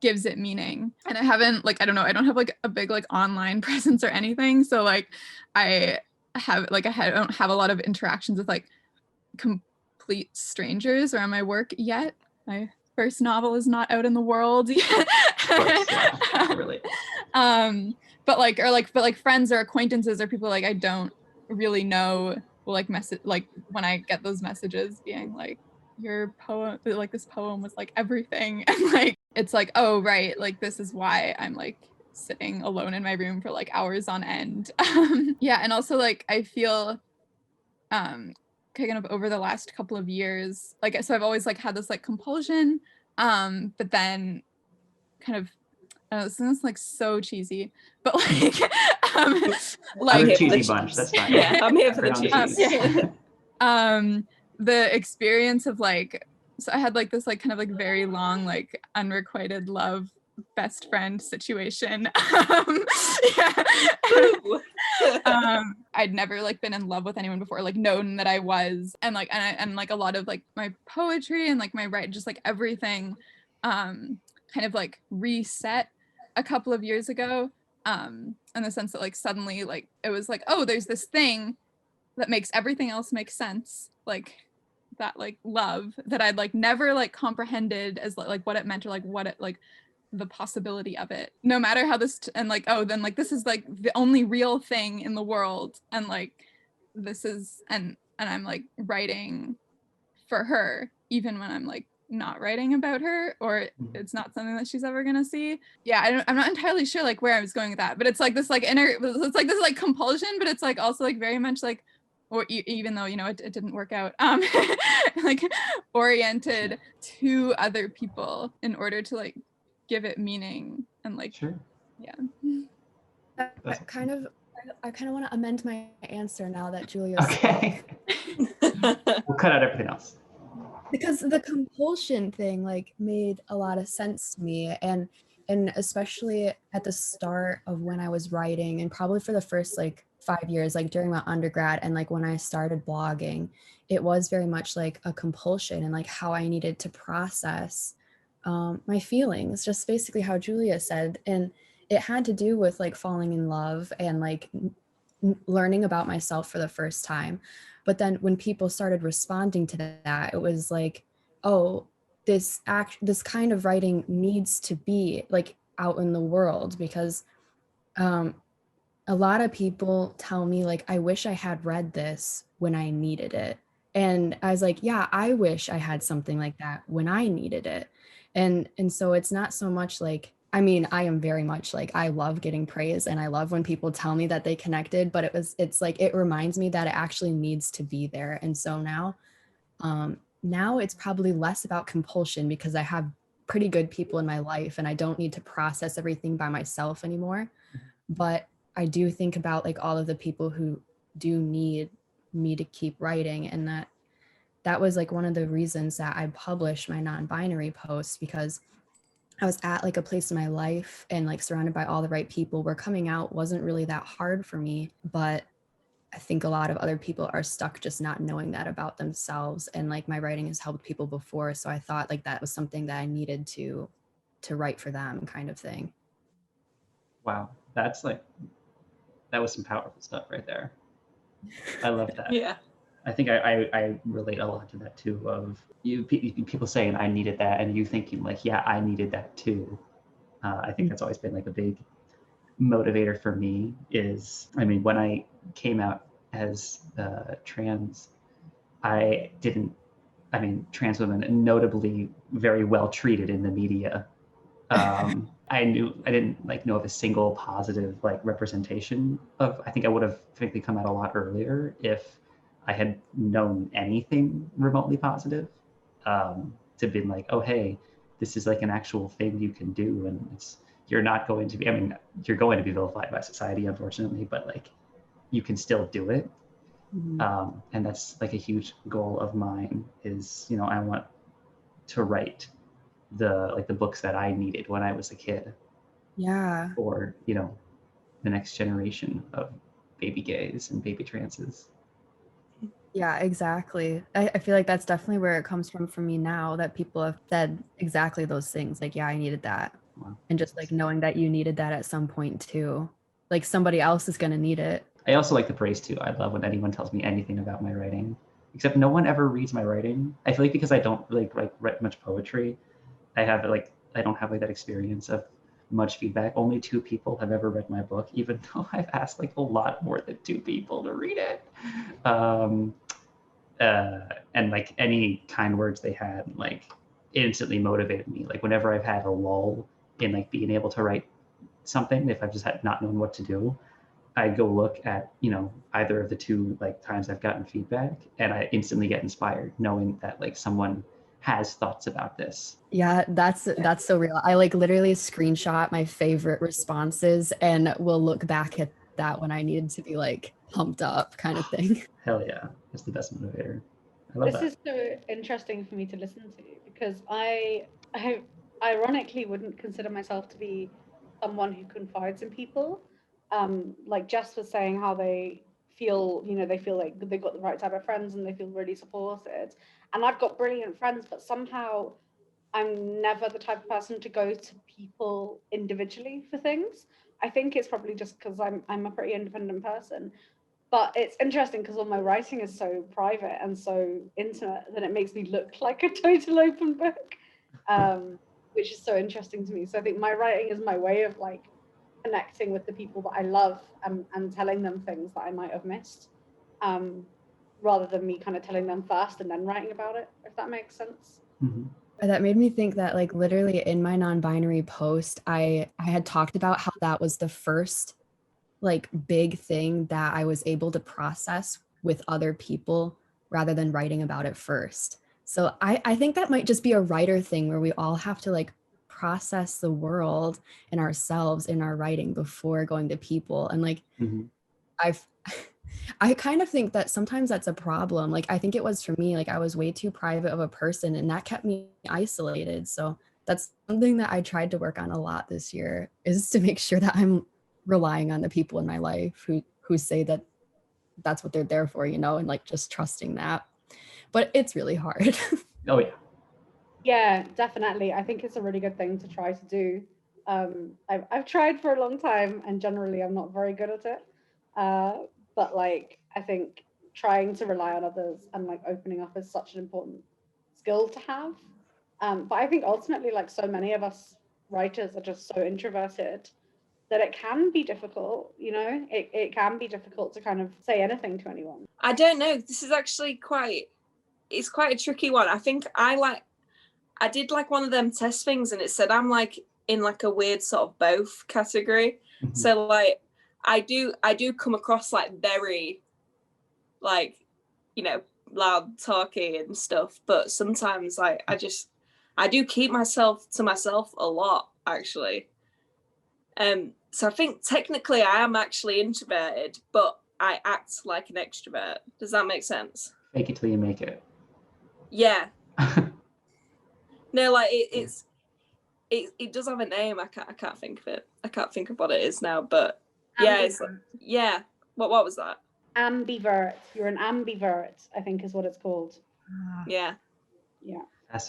gives it meaning. And I haven't like, I don't have like a big like online presence or anything, so like I don't have a lot of interactions with like complete strangers around my work yet. My first novel is not out in the world yet. Of course, yeah, really. But friends or acquaintances or people like I don't really know will like message, like when I get those messages being like, your poem, like this poem was like everything, and like it's like, oh right, like this is why I'm like sitting alone in my room for like hours on end. Yeah, and also like I feel kind of over the last couple of years, like, so I've always like had this like compulsion, but then kind of this is like so cheesy, but like I'm like a cheesy bunch, that's fine. Yeah, I'm here for the Bring on cheese. The experience of like, so I had like this like kind of like very long like unrequited love best friend situation. Yeah. I'd never like been in love with anyone before, like known that I was, and like and like a lot of like my poetry and like my write, just like everything kind of like reset a couple of years ago, in the sense that like suddenly like it was like, oh, there's this thing that makes everything else make sense, like that like love that I'd like never like comprehended as like what it meant, or like what it like the possibility of it, no matter how this and like, oh, then like this is like the only real thing in the world, and like this is and I'm like writing for her even when I'm like not writing about her, or it's not something that she's ever gonna see. Yeah, I'm not entirely sure like where I was going with that, but it's like this like inner, it's like this like compulsion, but it's like also like very much like, or even though, you know, it didn't work out, like oriented to other people in order to like give it meaning, and like, Sure. yeah. I kind of want to amend my answer now that Julia Okay. We'll cut out everything else. Because the compulsion thing like made a lot of sense to me, and especially at the start of when I was writing, and probably for the first like 5 years, like during my undergrad and like when I started blogging, it was very much like a compulsion, and like how I needed to process my feelings, just basically how Julia said. And it had to do with like falling in love and like learning about myself for the first time. But then when people started responding to that, it was like, oh, this kind of writing needs to be like out in the world, because a lot of people tell me like, I wish I had read this when I needed it. And I was like, yeah, I wish I had something like that when I needed it. And so it's not so much like, I mean, I am very much like, I love getting praise and I love when people tell me that they connected, but it's like, it reminds me that it actually needs to be there. And so now it's probably less about compulsion, because I have pretty good people in my life and I don't need to process everything by myself anymore. But I do think about like all of the people who do need me to keep writing, and that was like one of the reasons that I published my non-binary post, because I was at like a place in my life and like surrounded by all the right people where coming out wasn't really that hard for me. But I think a lot of other people are stuck just not knowing that about themselves, and like my writing has helped people before, so I thought like that was something that I needed to write for them, kind of thing. Wow, that was some powerful stuff right there. I love that. Yeah. I think I relate a lot to that too, of people saying I needed that, and you thinking like, yeah, I needed that too. I think that's always been like a big motivator for me. Is, I mean, when I came out as trans, trans women notably very well treated in the media. I didn't like know of a single positive like representation of. I think I would have frankly come out a lot earlier if I had known anything remotely positive, to be like, oh, hey, this is like an actual thing you can do. And you're not going to be, I mean, you're going to be vilified by society, unfortunately, but like you can still do it. Mm-hmm. And that's like a huge goal of mine is, you know, I want to write the books that I needed when I was a kid. Yeah. Or, you know, the next generation of baby gays and baby transes. Yeah, exactly. I feel like that's definitely where it comes from for me now, that people have said exactly those things. Like, yeah, I needed that. Wow. And just like knowing that you needed that at some point too. Like somebody else is going to need it. I also like the praise too. I love when anyone tells me anything about my writing, except no one ever reads my writing. I feel like because I don't like write much poetry, I don't have like that experience of much feedback. Only 2 people have ever read my book, even though I've asked like a lot more than 2 people to read it. And like any kind words they had like instantly motivated me. Like whenever I've had a lull in like being able to write something, if I've just had not known what to do, I go look at, you know, either of the 2 like times I've gotten feedback, and I instantly get inspired knowing that like someone has thoughts about this. Yeah, that's so real. I like literally screenshot my favorite responses and will look back at that when I needed to be like pumped up kind of thing. Hell yeah, it's the best motivator. I love This that. is so interesting for me to listen to, because I ironically wouldn't consider myself to be someone who confides in people. Like Jess was saying, how they feel, you know, they feel like they've got the right type of friends and they feel really supported. And I've got brilliant friends, but somehow I'm never the type of person to go to people individually for things. I think it's probably just because I'm a pretty independent person. But it's interesting because all my writing is so private and so intimate that it makes me look like a total open book, which is so interesting to me. So I think my writing is my way of like connecting with the people that I love, and telling them things that I might have missed, rather than me kind of telling them first and then writing about it, if that makes sense. Mm-hmm. That made me think that like literally in my non-binary post, I had talked about how that was the first like big thing that I was able to process with other people rather than writing about it first. So I think that might just be a writer thing where we all have to like process the world and ourselves in our writing before going to people. And like, Mm-hmm. I kind of think that sometimes that's a problem. Like, I think it was for me, like I was way too private of a person and that kept me isolated. So that's something that I tried to work on a lot this year, is to make sure that I'm relying on the people in my life who say that that's what they're there for, you know, and like just trusting that. But it's really hard. Oh yeah. Yeah, definitely. I think it's a really good thing to try to do. I've tried for a long time, and generally I'm not very good at it. But like, I think trying to rely on others and like opening up is such an important skill to have. But I think ultimately, like so many of us writers are just so introverted that it can be difficult, you know, it can be difficult to kind of say anything to anyone. I don't know. This is actually it's quite a tricky one. I think I did like one of them test things and it said I'm like in like a weird sort of both category. Mm-hmm. So like I do come across like very like, you know, loud talky and stuff, but sometimes like I do keep myself to myself a lot actually. So I think technically I am actually introverted, but I act like an extrovert. Does that make sense? Fake it till you make it. Yeah. No, like it does have a name. I can't think of it. I can't think of what it is now, but yeah, it's like, yeah. What was that? Ambivert. You're an ambivert, I think is what it's called. Yeah. Yeah.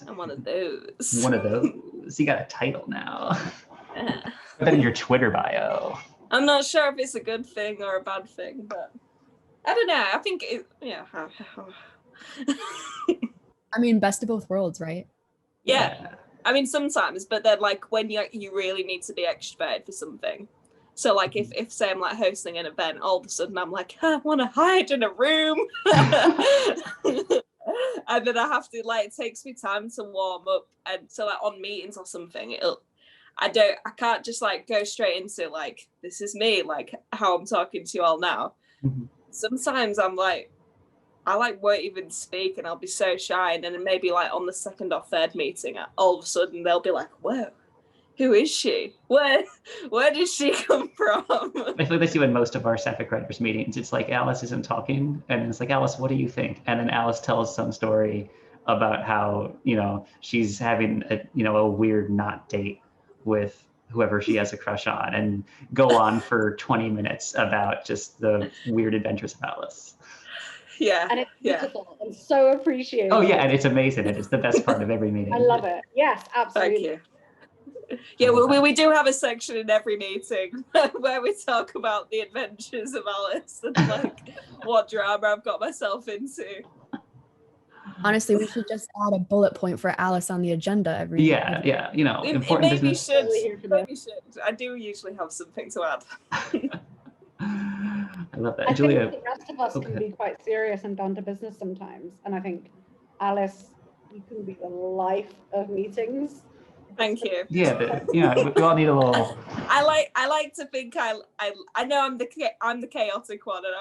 I'm one of those. One of those. You got a title now. Yeah. Put that in your Twitter bio. I'm not sure if it's a good thing or a bad thing, but I don't know. I think yeah. I mean, best of both worlds, right? Yeah. I mean, sometimes, but then like when you really need to be extroverted for something. So like if say I'm like hosting an event, all of a sudden I'm like, I want to hide in a room. And then I have to like, it takes me time to warm up. And so like on meetings or something, I can't just like go straight into like, this is me, like how I'm talking to you all now. Mm-hmm. Sometimes I'm like, I like won't even speak and I'll be so shy. And then maybe like on the second or third meeting, all of a sudden they'll be like, whoa, who is she? Where did she come from? I feel like that's you in most of our Sapphic Writers meetings. It's like Alice isn't talking and it's like, Alice, what do you think? And then Alice tells some story about how, you know, she's having a weird not date with whoever she has a crush on, and go on for 20 minutes about just the weird adventures of Alice. Yeah. And it's beautiful and so appreciated. Oh yeah, and it's amazing. It's the best part of every meeting. I love it. Yes, absolutely. Thank you. Yeah, we do have a section in every meeting where we talk about the adventures of Alice and like what drama I've got myself into. Honestly, we should just add a bullet point for Alice on the agenda every. Yeah, you know, important maybe business. should. Totally here for Maybe should. I do usually have something to add. I love that. I Julia, think the rest of us okay. can be quite serious and down to business sometimes. And I think, Alice, you can be the life of meetings. Thank you. Yeah, we all need a little. I like to think I know I'm the chaotic one, and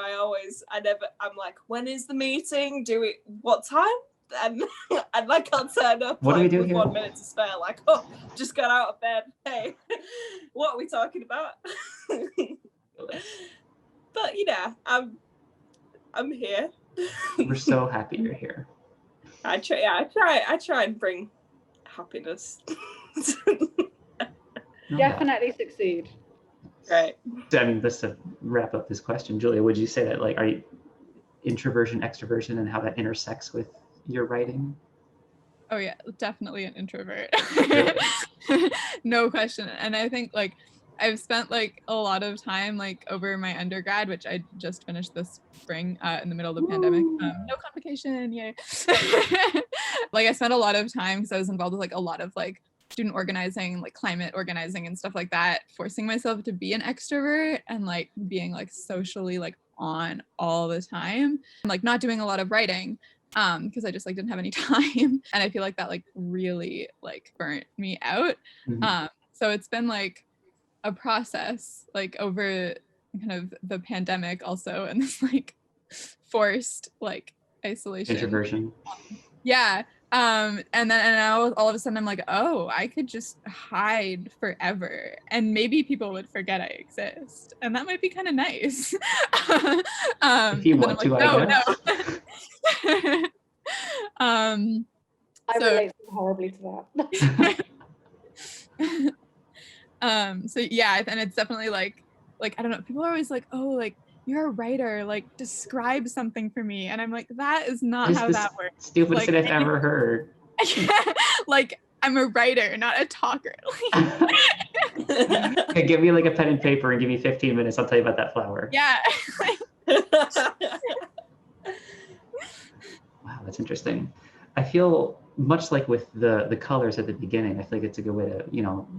I'm like, when is the meeting? What time? And like I'll turn up What do we do with here? 1 minute to spare, like, oh, just got out of bed. Hey, what are we talking about? But I'm here. We're so happy you're here. I try and bring happiness. Definitely succeed. Right. I mean, just to wrap up this question, Julia, would you say that, like, are you introversion, extroversion, and how that intersects with your writing? Oh yeah, definitely an introvert. Really? No question. And I think like I've spent like a lot of time like over my undergrad, which I just finished this spring in the middle of the pandemic. No convocation, yay. Like I spent a lot of time because I was involved with like a lot of like student organizing, like climate organizing and stuff like that, forcing myself to be an extrovert and like being like socially like on all the time, and like not doing a lot of writing because I just like didn't have any time, and I feel like that like really like burnt me out. Mhm. So it's been like a process like over kind of the pandemic also, and this like forced like isolation, Introversion. yeah. And now all of a sudden I'm like, oh, I could just hide forever and maybe people would forget I exist, and that might be kind of nice. If you want to, I guess. I So- relate horribly to that. So yeah, and it's definitely like I don't know, people are always like, oh, like you're a writer, like describe something for me, and I'm like, that is not It's how the that works. stupidest Like, thing I've ever heard. like I'm a writer, not a talker. Okay, give me like a pen and paper and give me 15 minutes. I'll tell you about that flower. Yeah. Wow, that's interesting. I feel much like with the colors at the beginning, I feel like it's a good way to,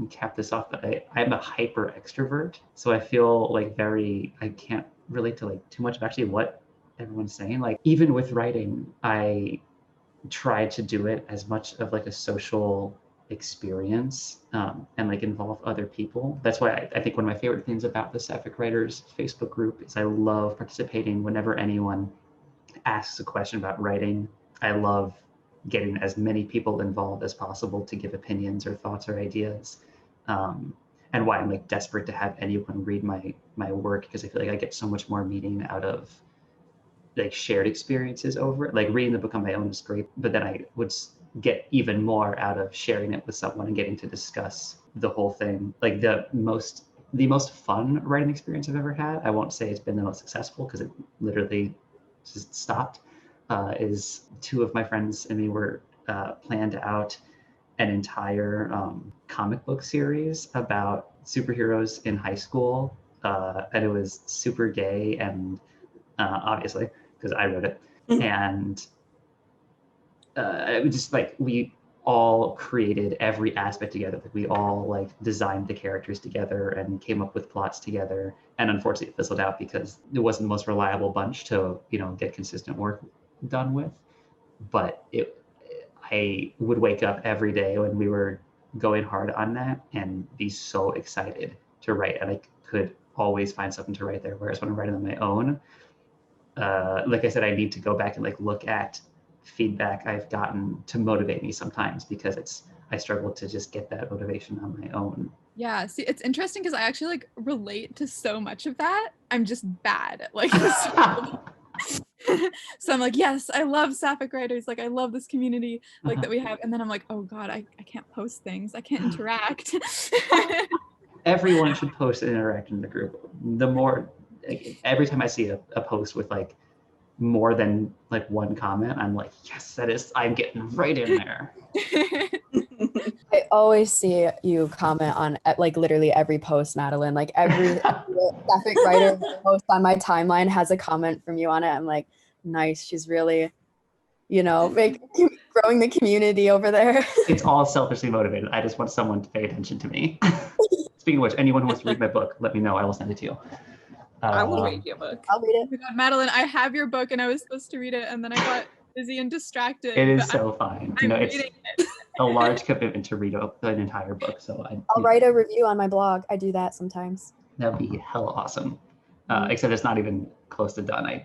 cap this off, but I'm a hyper extrovert. So I feel like I can't relate to like too much of actually what everyone's saying. Like even with writing, I try to do it as much of like a social experience and like involve other people. That's why I think one of my favorite things about the Sapphic Writers Facebook group is I love participating whenever anyone asks a question about writing. I love getting as many people involved as possible to give opinions or thoughts or ideas. And why I'm like desperate to have anyone read my work, because I feel like I get so much more meaning out of like shared experiences over it. Like reading the book on my own is great, but then I would get even more out of sharing it with someone and getting to discuss the whole thing. Like the most fun writing experience I've ever had, I won't say it's been the most successful because it literally just stopped, is two of my friends and me were planned out an entire comic book series about superheroes in high school, and it was super gay and obviously because I wrote it, and it was just like we all created every aspect together. Like we all like designed the characters together and came up with plots together, and unfortunately it fizzled out because it wasn't the most reliable bunch to get consistent work done with. But I would wake up every day when we were going hard on that and be so excited to write, and I could always find something to write there. Whereas when I'm writing on my own, like I said, I need to go back and like look at feedback I've gotten to motivate me sometimes, because I struggle to just get that motivation on my own. Yeah, see, it's interesting because I actually like relate to so much of that. I'm just bad at like so I'm like, yes, I love Sapphic Writers, like I love this community like that we have, and then I'm like, oh god, I can't post things, I can't interact. Everyone should post and interact in the group. The more, like, every time I see a post with like more than like one comment, I'm like, yes, I'm getting right in there. I always see you comment on like literally every post, Madelyn. Like every Sapphic writer post on my timeline has a comment from you on it. I'm like, nice. She's really growing the community over there. It's all selfishly motivated. I just want someone to pay attention to me. Speaking of which, anyone who wants to read my book, let me know. I will send it to you. I will read your book. I'll read it. Oh my God, Madelyn, I have your book and I was supposed to read it and then I got busy and distracted. It is so fine. I'm It's reading it. a large commitment to read an entire book. So I'll write a review on my blog. I do that sometimes. That'd be hella awesome. Except it's not even close to done.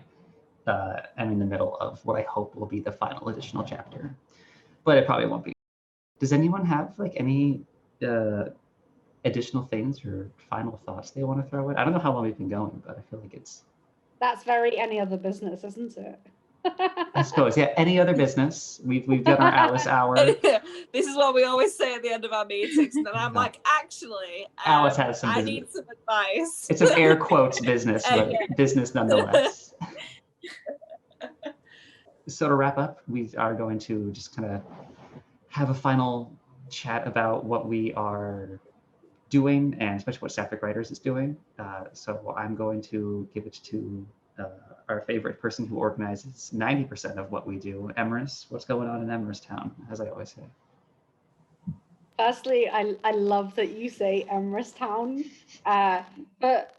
I'm in the middle of what I hope will be the final additional chapter, but it probably won't be. Does anyone have like any additional things or final thoughts they want to throw in? I don't know how long we've been going, but I feel like That's very any other business, isn't it? I suppose, yeah. Any other business? We've done our Alice hour. This is what we always say at the end of our meetings, and then I'm like, actually, Alice has some I business. need some advice. It's an air quotes business, but business nonetheless. So to wrap up, we are going to just kind of have a final chat about what we are doing, and especially what Sapphic Writers is doing. So I'm going to give it to our favorite person who organizes 90% of what we do, Emrys. What's going on in Emrys Town, as I always say? Firstly, I love that you say Emrys Town. But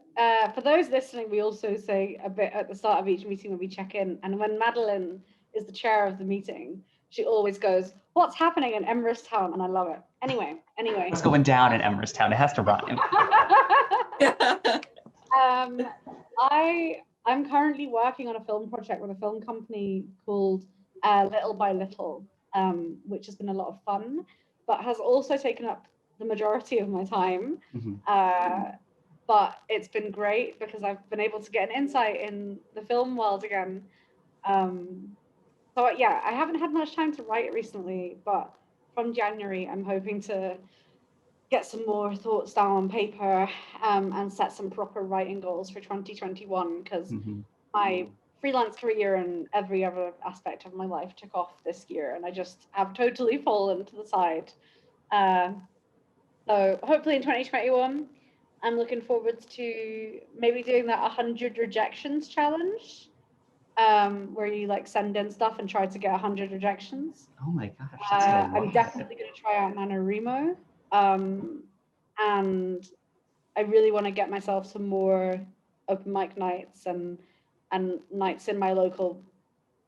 for those listening, we also say a bit at the start of each meeting when we check in. And when Madelyn is the chair of the meeting, she always goes, "What's happening in Emrys Town?" And I love it. Anyway. What's going down in Emrys Town? It has to rhyme. I'm currently working on a film project with a film company called Little by Little, which has been a lot of fun, but has also taken up the majority of my time. But it's been great because I've been able to get an insight in the film world again. So yeah, I haven't had much time to write recently, but from January, I'm hoping to get some more thoughts down on paper and set some proper writing goals for 2021, because my freelance career and every other aspect of my life took off this year, and I just have totally fallen to the side. So hopefully in 2021, I'm looking forward to maybe doing that 100 rejections challenge, where you like send in stuff and try to get 100 rejections. Oh my gosh. I'm definitely going to try out NaNoWriMo. And I really want to get myself some more open mic nights and nights in my local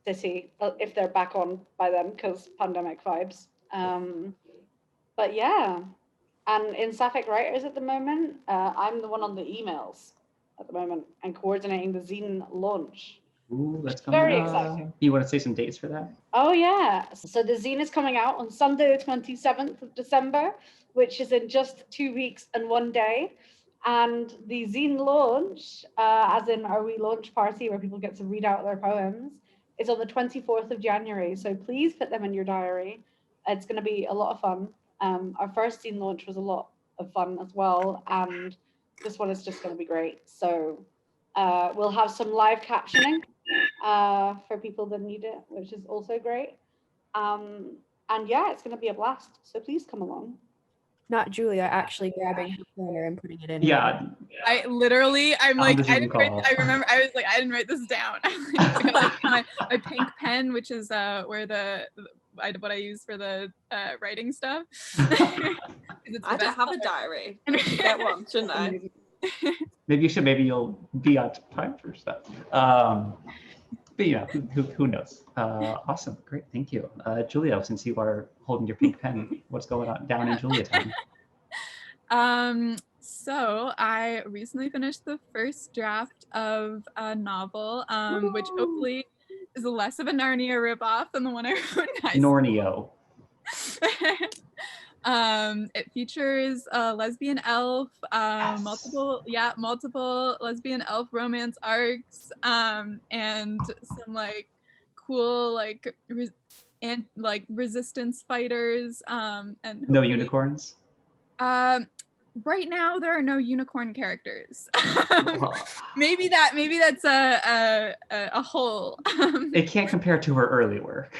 city, if they're back on by then, because pandemic vibes. But yeah, and in Sapphic Writers at the moment, I'm the one on the emails at the moment and coordinating the zine launch. Ooh, that's coming very up. exciting. You want to say some dates for that? Oh yeah, so the zine is coming out on Sunday the 27th of December, which is in just 2 weeks and 1 day. And the zine launch, as in our relaunch party where people get to read out their poems, is on the 24th of January. So please put them in your diary. It's going to be a lot of fun. Our first zine launch was a lot of fun as well. And this one is just going to be great. So we'll have some live captioning for people that need it, which is also great. And yeah, it's going to be a blast. So please come along. Not Julia actually grabbing her planner and putting it in. Yeah. I'm like, I remember, I was like, I didn't write this down. I got my pink pen, which is where what I use for the writing stuff. I don't have a diary. I should get one, shouldn't I? Maybe you should. Maybe you'll be on time for stuff. But yeah, who knows? Awesome, great, thank you, Julia. Since you are holding your pink pen, what's going on down in Julia Town? So I recently finished the first draft of a novel, which hopefully is less of a Narnia ripoff than the one I wrote in high school. Nornio. It features a lesbian elf, multiple lesbian elf romance arcs, and some like cool like resistance fighters, and no unicorns. Right now there are no unicorn characters. Maybe that's a hole. It can't compare to her early work.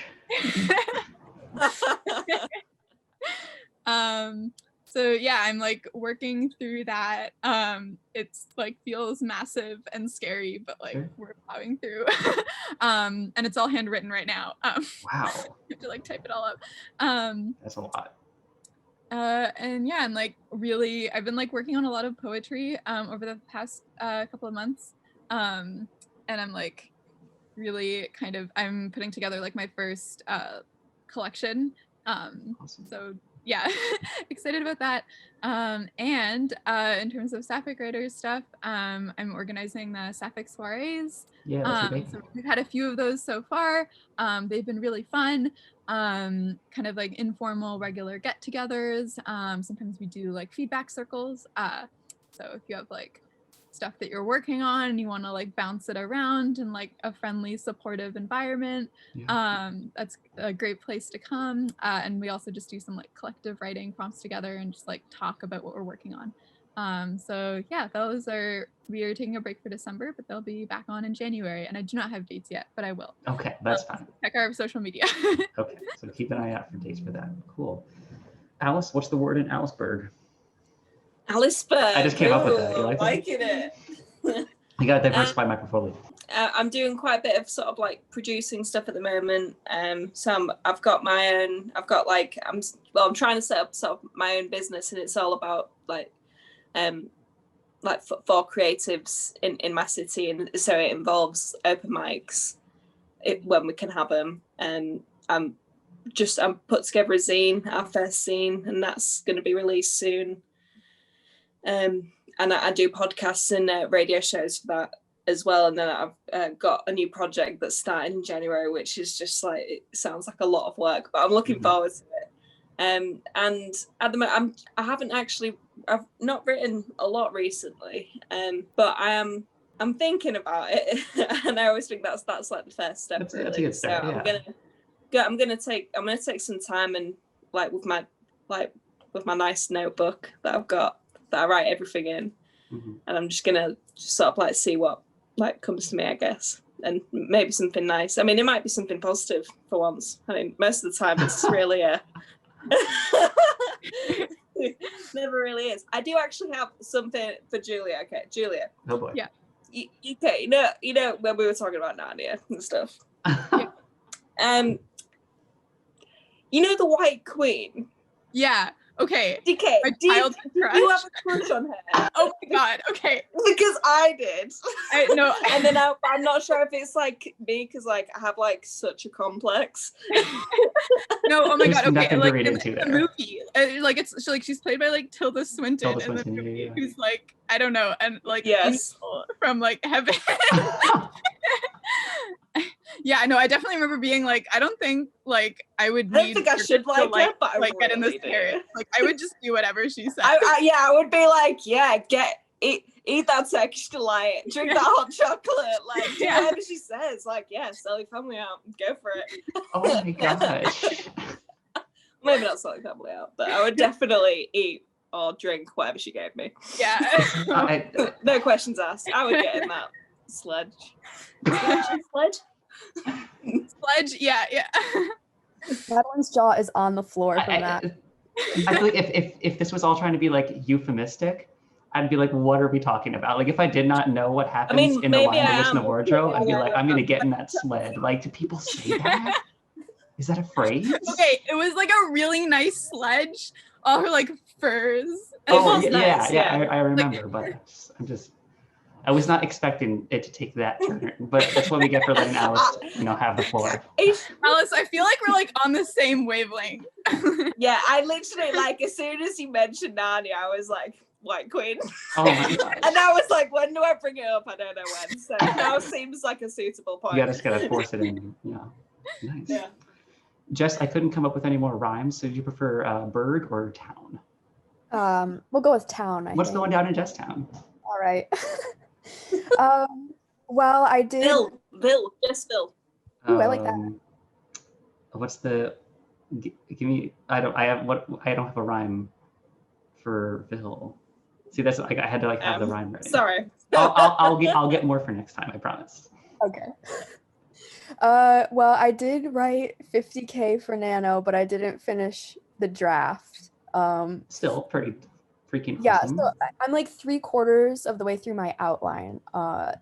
so yeah, I'm like working through that. It's like feels massive and scary, but like Sure. we're plowing through. And it's all handwritten right now. Wow. You have to like type it all up. That's a lot. And yeah, and like really I've been like working on a lot of poetry over the past couple of months. And I'm like really I'm putting together like my first collection. Awesome. So yeah, excited about that. And in terms of Sapphic Writers stuff, I'm organizing the Sapphic Soirees. Yeah, that's great. So we've had a few of those so far. They've been really fun. Kind of like informal, regular get-togethers. Sometimes we do like feedback circles. So if you have like stuff that you're working on and you want to like bounce it around in like a friendly, supportive environment, that's a great place to come. And we also just do some like collective writing prompts together and just like talk about what we're working on. So yeah, we are taking a break for December, but they'll be back on in January, and I do not have dates yet, but I will. Okay, that's fine. Check our social media. Okay, so keep an eye out for dates for that. Cool. Alice, what's the word in Aliceburg? Aliceburg. I just came up with that. You like that? Liking it. You gotta diversify my portfolio. I'm doing quite a bit of sort of like producing stuff at the moment. So I'm trying to set up sort of my own business, and it's all about like for creatives in my city, and so it involves open mics when we can have them. I'm put together a zine, our first zine, and that's going to be released soon. And I do podcasts and radio shows for that as well. And then I've got a new project that's starting in January, which is just like, it sounds like a lot of work, but I'm looking forward to it. And at the moment, I've not written a lot recently, but I'm thinking about it, and I always think that's like the first step. That's a good start. So Yeah. I'm gonna take some time and like with my nice notebook that I've got, that I write everything in, and I'm just gonna sort of like see what like comes to me, I guess, and maybe something nice. I mean, it might be something positive for once. I mean, most of the time it's really never really is. I do actually have something for Julia. Okay, Julia. Oh boy. Yeah. Okay, you know when we were talking about Narnia and stuff. You know the White Queen? Yeah. Okay. DK, do you have a crush on her? Oh my god. Okay. Because I did. No. And then I'm not sure if it's like me, because like I have like such a complex. No. Oh my god. Okay. Like in the movie, like she's played by like Tilda Swinton in the movie, who's like, I don't know, and like yes, from like heaven. Yeah, no, I definitely remember being like, I don't think like I would need. I don't think I should like her, but I get in this carrot. Like I would just do whatever she said. I would be like, yeah, eat that Turkish delight, drink that hot chocolate, like do whatever she says. Like, yeah, sell your family out, go for it. Oh my gosh. Maybe not sell your family out, but I would definitely eat or drink whatever she gave me. Yeah. No questions asked. I would get in that sledge. Sledge, yeah. Madelyn's jaw is on the floor from that. I feel like if this was all trying to be like euphemistic, I'd be like, what are we talking about? Like if I did not know what happens in the line of Witch in the Wardrobe, I'd be like, I'm gonna get in that sled. Like, do people say that? Is that a phrase? Okay, it was like a really nice sledge, all her like furs. Oh yeah, I remember, but I was not expecting it to take that turn, but that's what we get for letting Alice, have the floor. Alice, I feel like we're like on the same wavelength. Yeah, I literally like as soon as you mentioned Narnia, I was like, White Queen. Oh my gosh. And I was like, when do I bring it up? I don't know when. So now seems like a suitable point. You just gotta force it in. Yeah. Nice. Yeah. Jess, I couldn't come up with any more rhymes. So do you prefer burg or town? We'll go with town. What's the one down in Jesstown? All right. Well, I did. Bill, just Bill. Ooh, I like that. What's the? Give me. I don't have a rhyme for Bill. See, that's like I had to have the rhyme ready. Sorry. I'll get more for next time. I promise. Okay. Well, I did write 50K for Nano, but I didn't finish the draft. Still pretty freaking Yeah, awesome. so I'm like 3/4 of the way through my outline.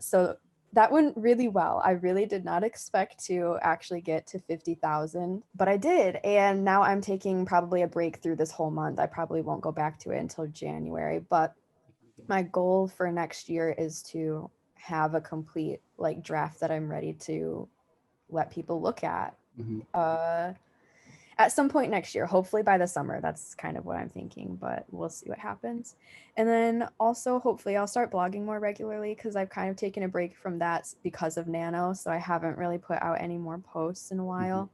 So that went really well. I really did not expect to actually get to 50,000, but I did. And now I'm taking probably a break through this whole month. I probably won't go back to it until January, but my goal for next year is to have a complete like draft that I'm ready to let people look at. At some point next year, hopefully by the summer. That's kind of what I'm thinking, but we'll see what happens. And then also hopefully I'll start blogging more regularly because I've kind of taken a break from that because of Nano, so I haven't really put out any more posts in a while.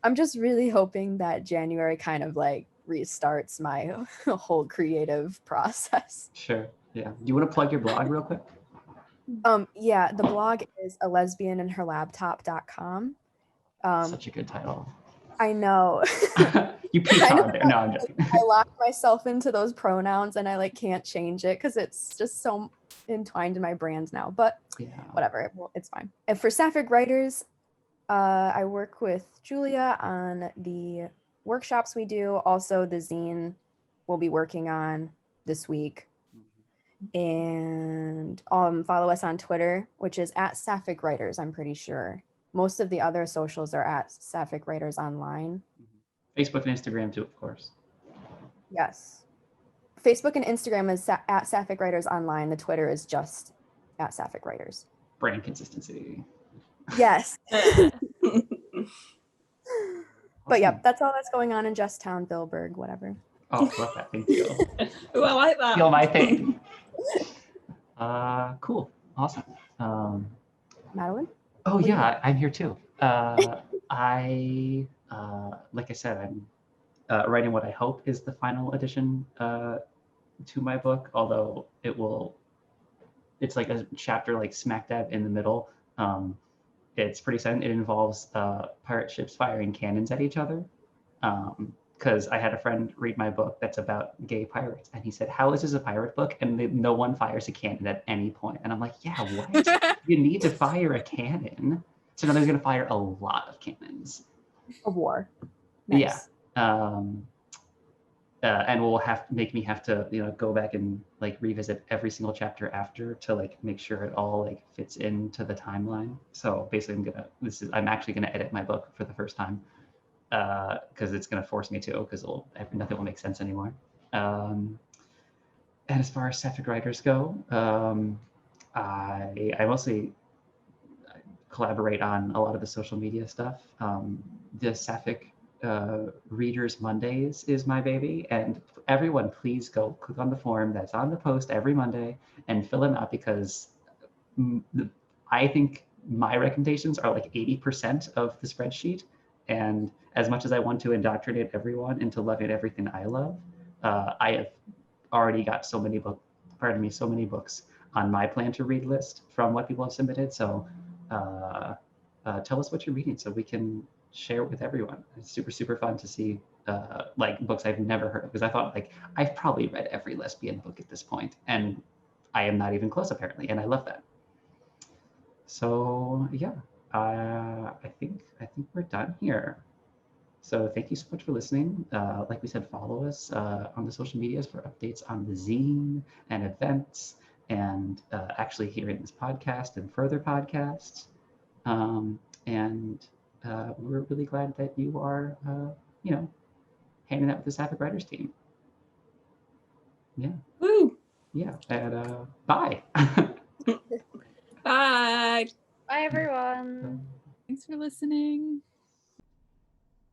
I'm just really hoping that January kind of like restarts my whole creative process. Sure. Yeah. Do you want to plug your blog real quick? Yeah, the blog is alesbianandherlaptop.com. Such a good title. I know. You peaked hard there. No, I'm joking. I locked myself into those pronouns and I like can't change it because it's just so entwined in my brand now. But whatever, it's fine. And for Sapphic Writers, I work with Julia on the workshops we do. Also, the zine we'll be working on this week. And follow us on Twitter, which is at Sapphic Writers, I'm pretty sure. Most of the other socials are at Sapphic Writers Online. Facebook and Instagram too, of course. Yes. Facebook and Instagram is at Sapphic Writers Online. The Twitter is just at Sapphic Writers. Brand consistency. Yes. But yeah, Awesome. that's all that's going on in Jess-town, Billberg, whatever. Oh, love that. Thank you. Oh, I like that. Feel my thing. Cool. Awesome. Madelyn? Oh yeah, I'm here too. I like I said, I'm writing what I hope is the final addition to my book, although it's like a chapter like smack dab in the middle. It's pretty sudden. It involves pirate ships firing cannons at each other. Because I had a friend read my book that's about gay pirates, and he said, "How is this a pirate book? And no one fires a cannon at any point." And I'm like, "Yeah, what? You need to fire a cannon." So now they're going to fire a lot of cannons. A war. Nice. Yeah. And will make me have to go back and like revisit every single chapter after to like make sure it all like fits into the timeline. So basically, I'm actually gonna edit my book for the first time. Because it's going to force me to, because nothing will make sense anymore. And as far as Sapphic Writers go, I mostly collaborate on a lot of the social media stuff. The Sapphic Readers Mondays is my baby, and everyone please go click on the form that's on the post every Monday and fill them out, because I think my recommendations are like 80% of the spreadsheet. And as much as I want to indoctrinate everyone into loving everything I love, I have already got so many books on my plan to read list from what people have submitted. So tell us what you're reading so we can share it with everyone. It's super, super fun to see like books I've never heard of, because I thought like I've probably read every lesbian book at this point, and I am not even close apparently, and I love that. So yeah. I think we're done here. So thank you so much for listening. Like we said, follow us on the social medias for updates on the zine and events, and actually hearing this podcast and further podcasts. And we're really glad that you are, hanging out with the Sapphic Writers team. Yeah. Woo! Yeah. And bye. Bye. Bye, everyone. Thanks for listening.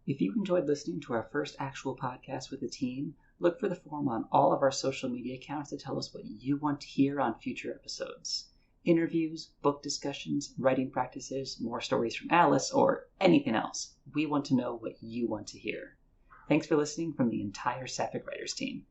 If you enjoyed listening to our first actual podcast with the team, look for the form on all of our social media accounts to tell us what you want to hear on future episodes. Interviews, book discussions, writing practices, more stories from Alice, or anything else. We want to know what you want to hear. Thanks for listening from the entire Sapphic Writers team.